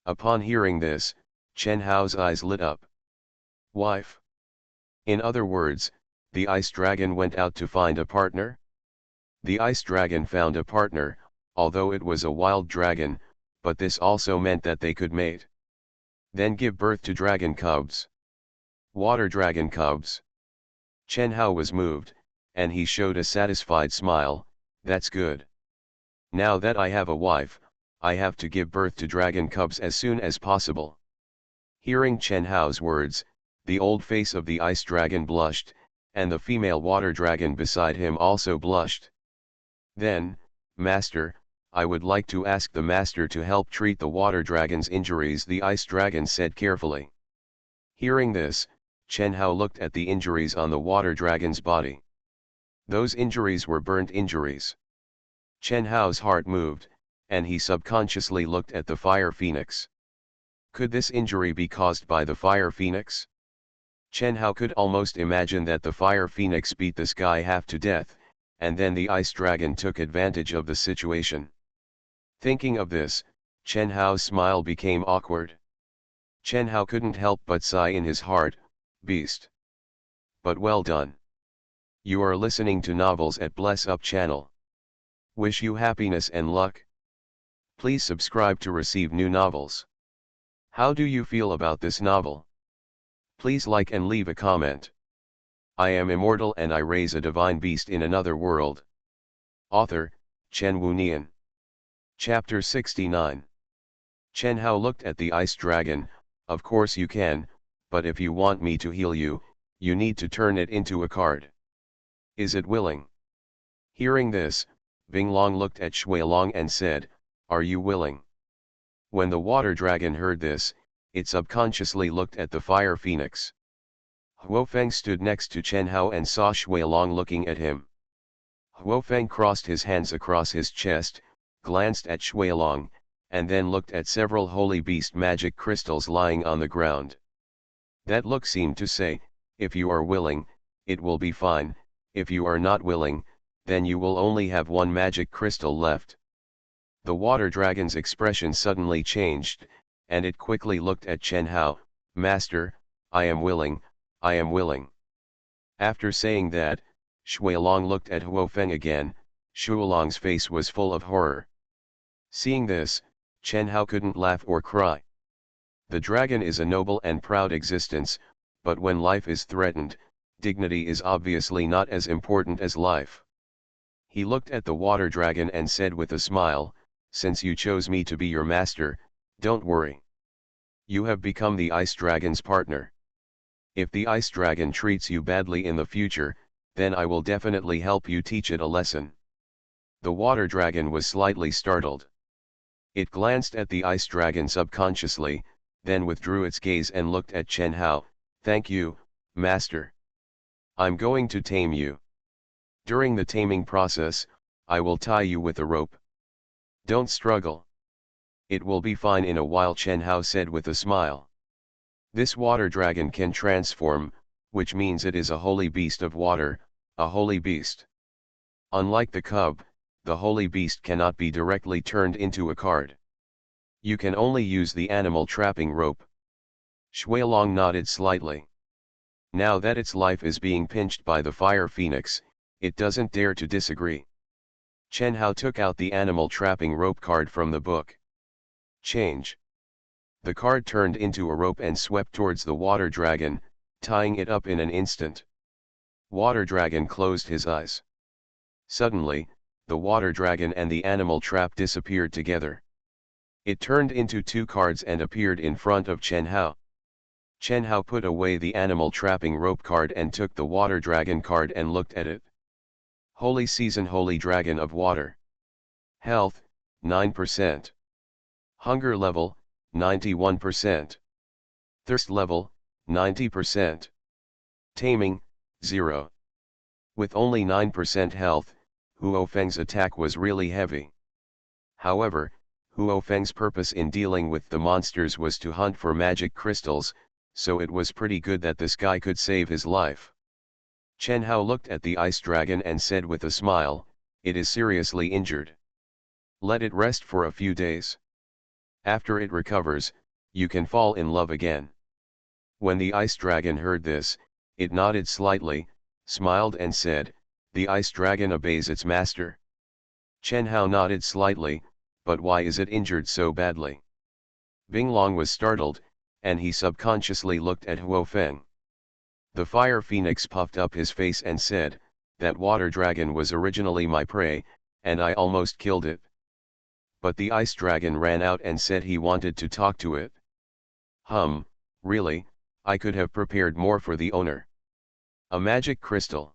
Upon hearing this, Chen Hao's eyes lit up. Wife? In other words, the ice dragon went out to find a partner? The ice dragon found a partner, although it was a wild dragon, but this also meant that they could mate. Then give birth to dragon cubs. Water dragon cubs. Chen Hao was moved, and he showed a satisfied smile. "That's good. Now that I have a wife, I have to give birth to dragon cubs as soon as possible." Hearing Chen Hao's words, the old face of the ice dragon blushed, and the female water dragon beside him also blushed. Then, "Master, I would like to ask the master to help treat the water dragon's injuries," the ice dragon said carefully. Hearing this, Chen Hao looked at the injuries on the water dragon's body. Those injuries were burnt injuries. Chen Hao's heart moved, and he subconsciously looked at the Fire Phoenix. Could this injury be caused by the Fire Phoenix? Chen Hao could almost imagine that the Fire Phoenix beat this guy half to death, and then the Ice Dragon took advantage of the situation. Thinking of this, Chen Hao's smile became awkward. Chen Hao couldn't help but sigh in his heart, "Beast. But well done." You are listening to novels at Bless Up channel. Wish you happiness and luck. Please subscribe to receive new novels. How do you feel about this novel? Please like and leave a comment. I am immortal and I raise a divine beast in another world. Author, Chen Wunian. Chapter 69. Chen Hao looked at the ice dragon. Of course you can, but if you want me to heal you, you need to turn it into a card. Is it willing? Hearing this, Bing Long looked at Shui Long and said, are you willing? When the water dragon heard this, it subconsciously looked at the fire phoenix. Huofeng stood next to Chen Hao and saw Shui Long looking at him. Huofeng crossed his hands across his chest, glanced at Shui Long, and then looked at several holy beast magic crystals lying on the ground. That look seemed to say, if you are willing, it will be fine, if you are not willing, then you will only have one magic crystal left. The water dragon's expression suddenly changed, and it quickly looked at Chen Hao. Master, I am willing, I am willing. After saying that, Shui Long looked at Huofeng again. Shui Long's face was full of horror. Seeing this, Chen Hao couldn't laugh or cry. The dragon is a noble and proud existence, but when life is threatened, dignity is obviously not as important as life. He looked at the water dragon and said with a smile, since you chose me to be your master, don't worry. You have become the ice dragon's partner. If the ice dragon treats you badly in the future, then I will definitely help you teach it a lesson. The water dragon was slightly startled. It glanced at the ice dragon subconsciously, then withdrew its gaze and looked at Chen Hao. Thank you, master. I'm going to tame you. During the taming process, I will tie you with a rope. Don't struggle. It will be fine in a while, Chen Hao said with a smile. This water dragon can transform, which means it is a holy beast of water, a holy beast. Unlike the cub, the holy beast cannot be directly turned into a card. You can only use the animal trapping rope. Shui Long nodded slightly. Now that its life is being pinched by the fire phoenix, it doesn't dare to disagree. Chen Hao took out the animal trapping rope card from the book. Change. The card turned into a rope and swept towards the water dragon, tying it up in an instant. Water dragon closed his eyes. Suddenly, the water dragon and the animal trap disappeared together. It turned into two cards and appeared in front of Chen Hao. Chen Hao put away the animal trapping rope card and took the water dragon card and looked at it. Holy Season, Holy Dragon of Water. Health, 9%. Hunger level, 91%. Thirst level, 90%. Taming, 0. With only 9% health, Huofeng's attack was really heavy. However, Huofeng's purpose in dealing with the monsters was to hunt for magic crystals, so it was pretty good that this guy could save his life. Chen Hao looked at the ice dragon and said with a smile, it is seriously injured. Let it rest for a few days. After it recovers, you can fall in love again. When the ice dragon heard this, it nodded slightly, smiled and said, the ice dragon obeys its master. Chen Hao nodded slightly, but why is it injured so badly? Bing Long was startled, and he subconsciously looked at Huofeng. The fire phoenix puffed up his face and said, that water dragon was originally my prey, and I almost killed it. But the ice dragon ran out and said he wanted to talk to it. Really, I could have prepared more for the owner. A magic crystal.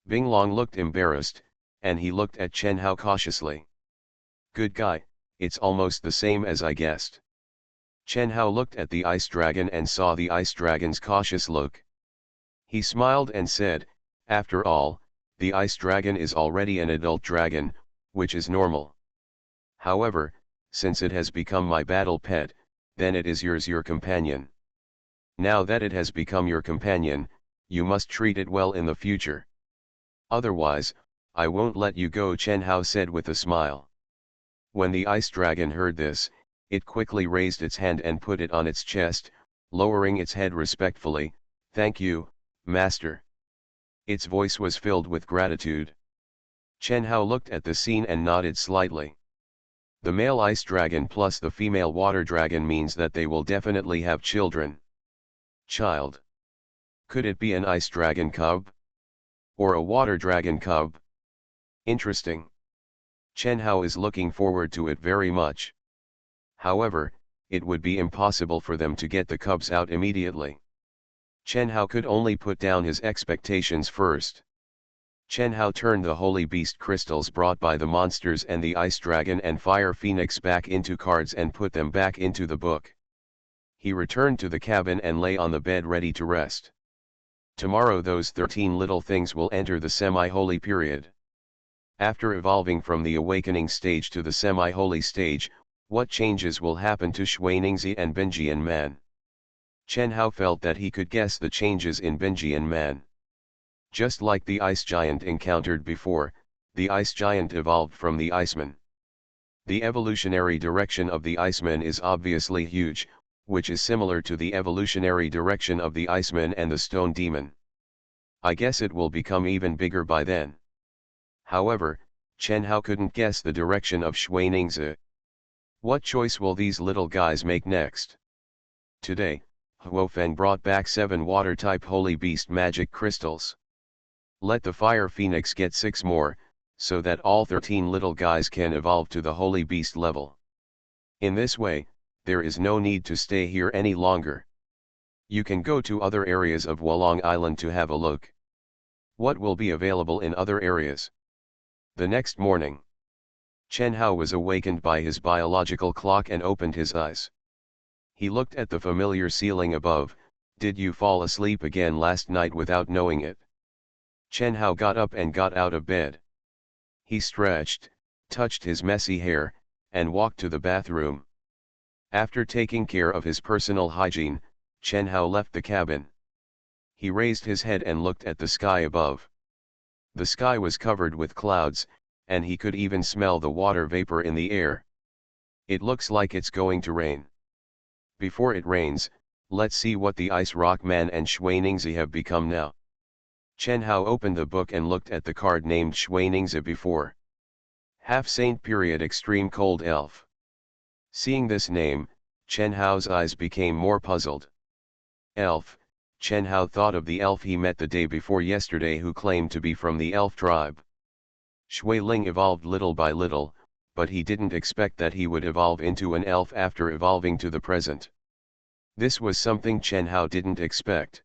Bing Long looked embarrassed, and he looked at Chen Hao cautiously. Good guy, it's almost the same as I guessed. Chen Hao looked at the ice dragon and saw the ice dragon's cautious look. He smiled and said, after all, the ice dragon is already an adult dragon, which is normal. However, since it has become my battle pet, then it is yours, your companion. Now that it has become your companion, you must treat it well in the future. Otherwise, I won't let you go, Chen Hao said with a smile. When the ice dragon heard this, it quickly raised its hand and put it on its chest, lowering its head respectfully. Thank you, master. Its voice was filled with gratitude. Chen Hao looked at the scene and nodded slightly. The male ice dragon plus the female water dragon means that they will definitely have children. Child. Could it be an ice dragon cub? Or a water dragon cub? Interesting. Chen Hao is looking forward to it very much. However, it would be impossible for them to get the cubs out immediately. Chen Hao could only put down his expectations first. Chen Hao turned the holy beast crystals brought by the monsters and the ice dragon and fire phoenix back into cards and put them back into the book. He returned to the cabin and lay on the bed ready to rest. Tomorrow those 13 little things will enter the semi-holy period. After evolving from the awakening stage to the semi-holy stage, what changes will happen to Xuaningzi and Binjian Man? Chen Hao felt that he could guess the changes in Binjian Man. Just like the ice giant encountered before, the ice giant evolved from the Iceman. The evolutionary direction of the Iceman is obviously huge, which is similar to the evolutionary direction of the Iceman and the Stone Demon. I guess it will become even bigger by then. However, Chen Hao couldn't guess the direction of Xuaningzi. What choice will these little guys make next? Today, Huofeng brought back 7 water-type holy beast magic crystals. Let the fire phoenix get 6 more, so that all 13 little guys can evolve to the holy beast level. In this way, there is no need to stay here any longer. You can go to other areas of Wolong Island to have a look. What will be available in other areas? The next morning, Chen Hao was awakened by his biological clock and opened his eyes. He looked at the familiar ceiling above. Did you fall asleep again last night without knowing it? Chen Hao got up and got out of bed. He stretched, touched his messy hair, and walked to the bathroom. After taking care of his personal hygiene, Chen Hao left the cabin. He raised his head and looked at the sky above. The sky was covered with clouds, and he could even smell the water vapor in the air. It looks like it's going to rain. Before it rains, let's see what the Ice Rock Man and Xuaningzi have become now. Chen Hao opened the book and looked at the card named Xuaningzi before. Half-Saint period Extreme Cold Elf. Seeing this name, Chen Hao's eyes became more puzzled. Elf. Chen Hao thought of the elf he met the day before yesterday who claimed to be from the elf tribe. Shui Ling evolved little by little, but he didn't expect that he would evolve into an elf after evolving to the present. This was something Chen Hao didn't expect.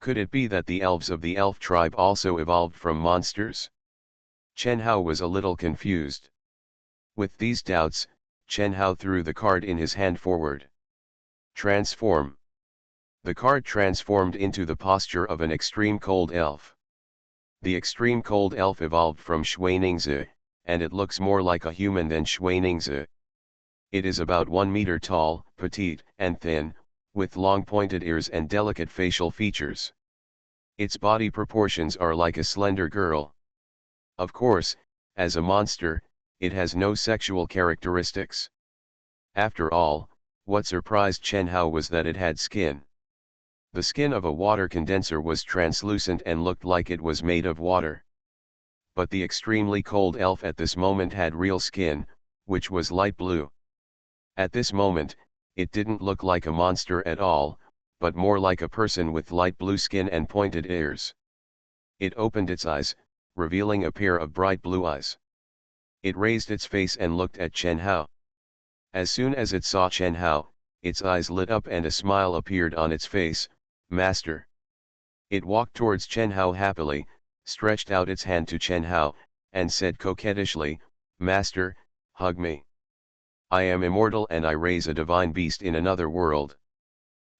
Could it be that the elves of the elf tribe also evolved from monsters? Chen Hao was a little confused. With these doubts, Chen Hao threw the card in his hand forward. Transform. The card transformed into the posture of an extreme cold elf. The extreme cold elf evolved from Xuaningzi, and it looks more like a human than Xuaningzi. It is about 1 meter tall, petite, and thin, with long pointed ears and delicate facial features. Its body proportions are like a slender girl. Of course, as a monster, it has no sexual characteristics. After all, what surprised Chen Hao was that it had skin. The skin of a water condenser was translucent and looked like it was made of water. But the extremely cold elf at this moment had real skin, which was light blue. At this moment, it didn't look like a monster at all, but more like a person with light blue skin and pointed ears. It opened its eyes, revealing a pair of bright blue eyes. It raised its face and looked at Chen Hao. As soon as it saw Chen Hao, its eyes lit up and a smile appeared on its face. Master. It walked towards Chen Hao happily, stretched out its hand to Chen Hao, and said coquettishly, Master, hug me. I am immortal and I raise a divine beast in another world.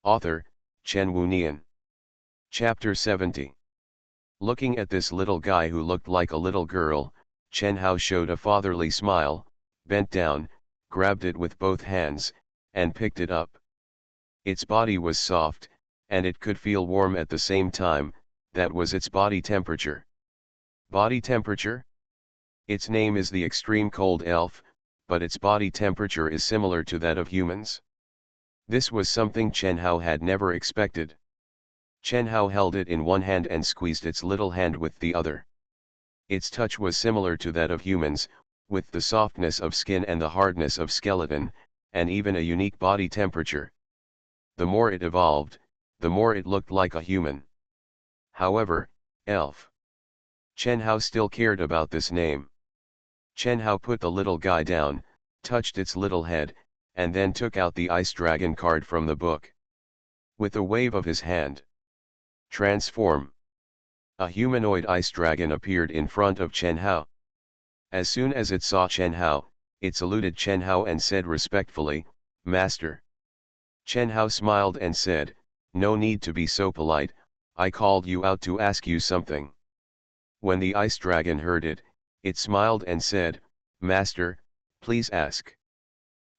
Author, Chen Wunian. Chapter 70. Looking at this little guy who looked like a little girl, Chen Hao showed a fatherly smile, bent down, grabbed it with both hands, and picked it up. Its body was soft, and it could feel warm at the same time. That was its body temperature. Body temperature? Its name is the Extreme Cold Elf, but its body temperature is similar to that of humans. This was something Chen Hao had never expected. Chen Hao held it in one hand and squeezed its little hand with the other. Its touch was similar to that of humans, with the softness of skin and the hardness of skeleton, and even a unique body temperature. The more it evolved, the more it looked like a human. However, elf. Chen Hao still cared about this name. Chen Hao put the little guy down, touched its little head, and then took out the ice dragon card from the book. With a wave of his hand. Transform. A humanoid ice dragon appeared in front of Chen Hao. As soon as it saw Chen Hao, it saluted Chen Hao and said respectfully, "Master." Chen Hao smiled and said, "No need to be so polite, I called you out to ask you something." When the ice dragon heard it, it smiled and said, "Master, please ask."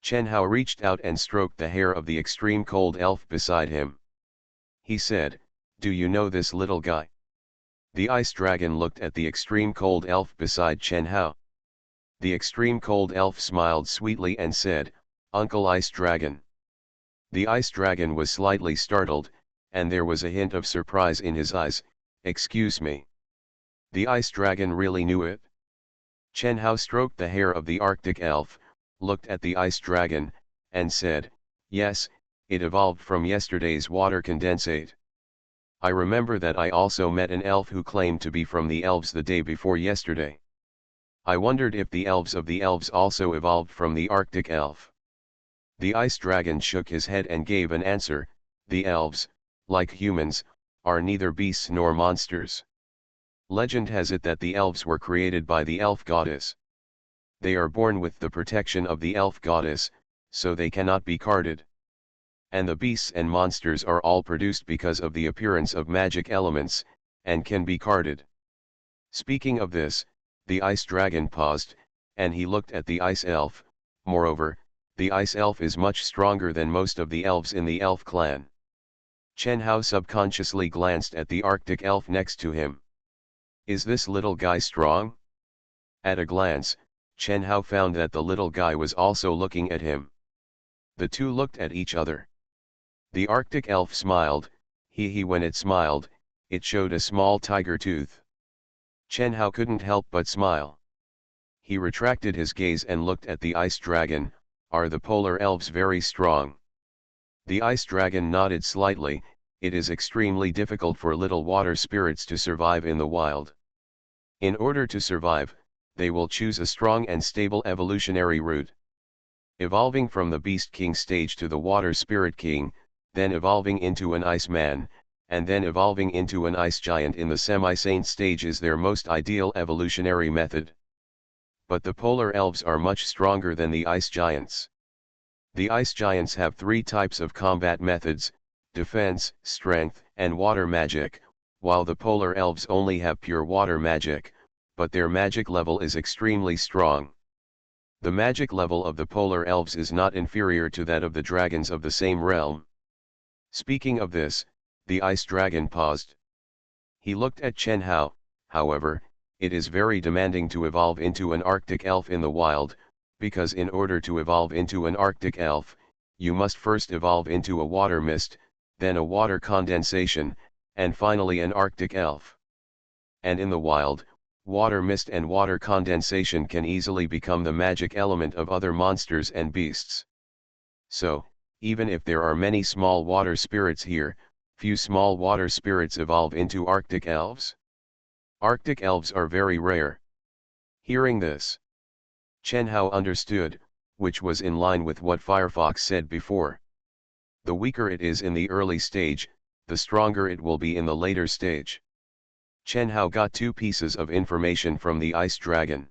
Chen Hao reached out and stroked the hair of the extreme cold elf beside him. He said, "Do you know this little guy?" The ice dragon looked at the extreme cold elf beside Chen Hao. The extreme cold elf smiled sweetly and said, "Uncle Ice Dragon." The ice dragon was slightly startled, and there was a hint of surprise in his eyes. "Excuse me." The ice dragon really knew it? Chen Hao stroked the hair of the Arctic elf, looked at the ice dragon, and said, "Yes, it evolved from yesterday's water condensate. I remember that I also met an elf who claimed to be from the elves the day before yesterday. I wondered if the elves of the elves also evolved from the Arctic elf." The ice dragon shook his head and gave an answer, "The elves, like humans, are neither beasts nor monsters. Legend has it that the elves were created by the elf goddess. They are born with the protection of the elf goddess, so they cannot be carded. And the beasts and monsters are all produced because of the appearance of magic elements, and can be carded." Speaking of this, the ice dragon paused, and he looked at the ice elf. Moreover, the ice elf is much stronger than most of the elves in the elf clan. Chen Hao subconsciously glanced at the Arctic elf next to him. Is this little guy strong? At a glance, Chen Hao found that the little guy was also looking at him. The two looked at each other. The Arctic elf smiled, when it smiled, it showed a small tiger tooth. Chen Hao couldn't help but smile. He retracted his gaze and looked at the ice dragon. "Are the polar elves very strong?" The ice dragon nodded slightly. "It is extremely difficult for little water spirits to survive in the wild. In order to survive, they will choose a strong and stable evolutionary route. Evolving from the Beast King stage to the Water Spirit King, then evolving into an Ice Man, and then evolving into an Ice Giant in the semi-saint stage is their most ideal evolutionary method. But the polar elves are much stronger than the ice giants. The ice giants have three types of combat methods: defense, strength, and water magic, while the polar elves only have pure water magic, but their magic level is extremely strong. The magic level of the polar elves is not inferior to that of the dragons of the same realm." Speaking of this, the ice dragon paused. He looked at Chen Hao. "However, it is very demanding to evolve into an Arctic elf in the wild, because in order to evolve into an Arctic elf, you must first evolve into a water mist, then a water condensation, and finally an Arctic elf. And in the wild, water mist and water condensation can easily become the magic element of other monsters and beasts. So, even if there are many small water spirits here, few small water spirits evolve into Arctic elves. Arctic elves are very rare." Hearing this, Chen Hao understood, which was in line with what Firefox said before. The weaker it is in the early stage, the stronger it will be in the later stage. Chen Hao got two pieces of information from the ice dragon.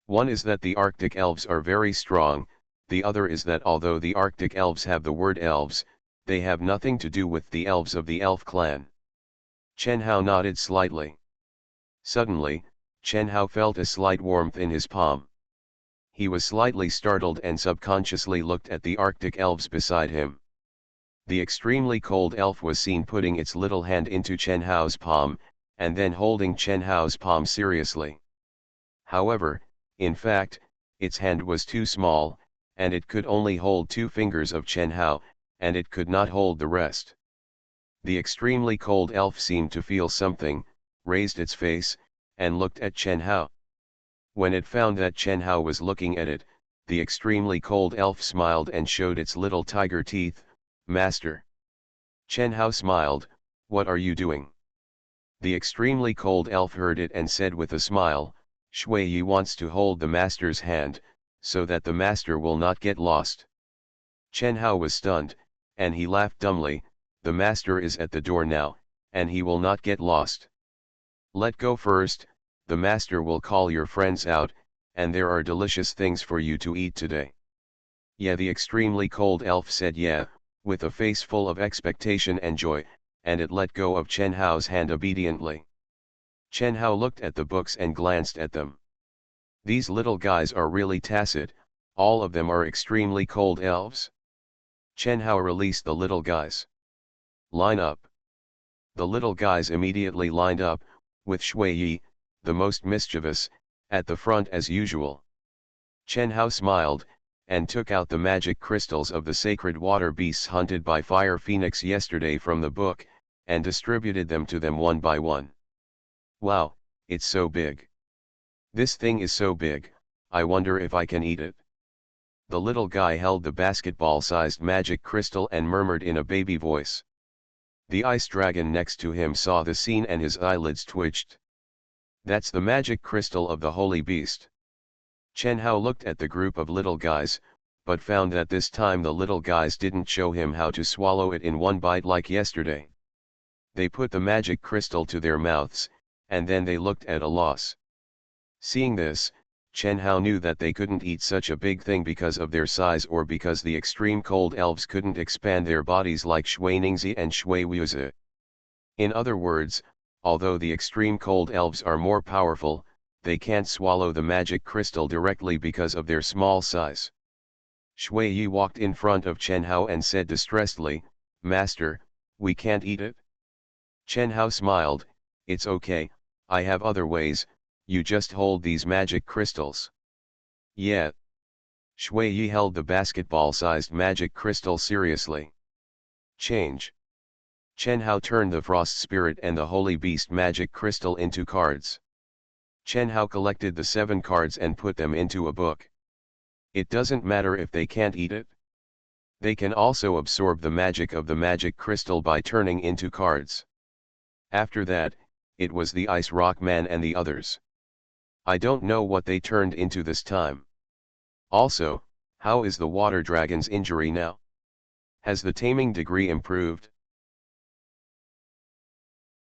One is that the Arctic elves are very strong, the other is that although the Arctic elves have the word elves, they have nothing to do with the elves of the elf clan. Chen Hao nodded slightly. Suddenly, Chen Hao felt a slight warmth in his palm. He was slightly startled and subconsciously looked at the Arctic elves beside him. The extremely cold elf was seen putting its little hand into Chen Hao's palm, and then holding Chen Hao's palm seriously. However, in fact, its hand was too small, and it could only hold 2 fingers of Chen Hao, and it could not hold the rest. The extremely cold elf seemed to feel something, raised its face, and looked at Chen Hao. When it found that Chen Hao was looking at it, the extremely cold elf smiled and showed its little tiger teeth. "Master." Chen Hao smiled, "What are you doing?" The extremely cold elf heard it and said with a smile, "Shui Yi wants to hold the master's hand, so that the master will not get lost." Chen Hao was stunned, and he laughed dumbly, "The master is at the door now, and he will not get lost. Let go first, the master will call your friends out, and there are delicious things for you to eat today." "Yeah," the extremely cold elf said, "yeah," with a face full of expectation and joy, and it let go of Chen Hao's hand obediently. Chen Hao looked at the books and glanced at them. These little guys are really tacit, all of them are extremely cold elves. Chen Hao released the little guys. "Line up." The little guys immediately lined up, with Shui Yi, the most mischievous, at the front as usual. Chen Hao smiled, and took out the magic crystals of the sacred water beasts hunted by Fire Phoenix yesterday from the book, and distributed them to them one by one. "Wow, it's so big. This thing is so big, I wonder if I can eat it." The little guy held the basketball-sized magic crystal and murmured in a baby voice. The ice dragon next to him saw the scene and his eyelids twitched. "That's the magic crystal of the holy beast." Chen Hao looked at the group of little guys, but found that this time the little guys didn't show him how to swallow it in one bite like yesterday. They put the magic crystal to their mouths, and then they looked at a loss. Seeing this, Chen Hao knew that they couldn't eat such a big thing because of their size or because the extreme cold elves couldn't expand their bodies like Shui Ningzi and Shui Wuzi. In other words, although the extreme cold elves are more powerful, they can't swallow the magic crystal directly because of their small size. Shui Yi walked in front of Chen Hao and said distressedly, "Master, we can't eat it." Chen Hao smiled, "It's okay, I have other ways, you just hold these magic crystals." "Yeah." Shui Yi held the basketball-sized magic crystal seriously. "Change." Chen Hao turned the frost spirit and the holy beast magic crystal into cards. Chen Hao collected the 7 cards and put them into a book. It doesn't matter if they can't eat it. They can also absorb the magic of the magic crystal by turning into cards. After that, it was the Ice Rock Man and the others. I don't know what they turned into this time. Also, how is the water dragon's injury now? Has the taming degree improved?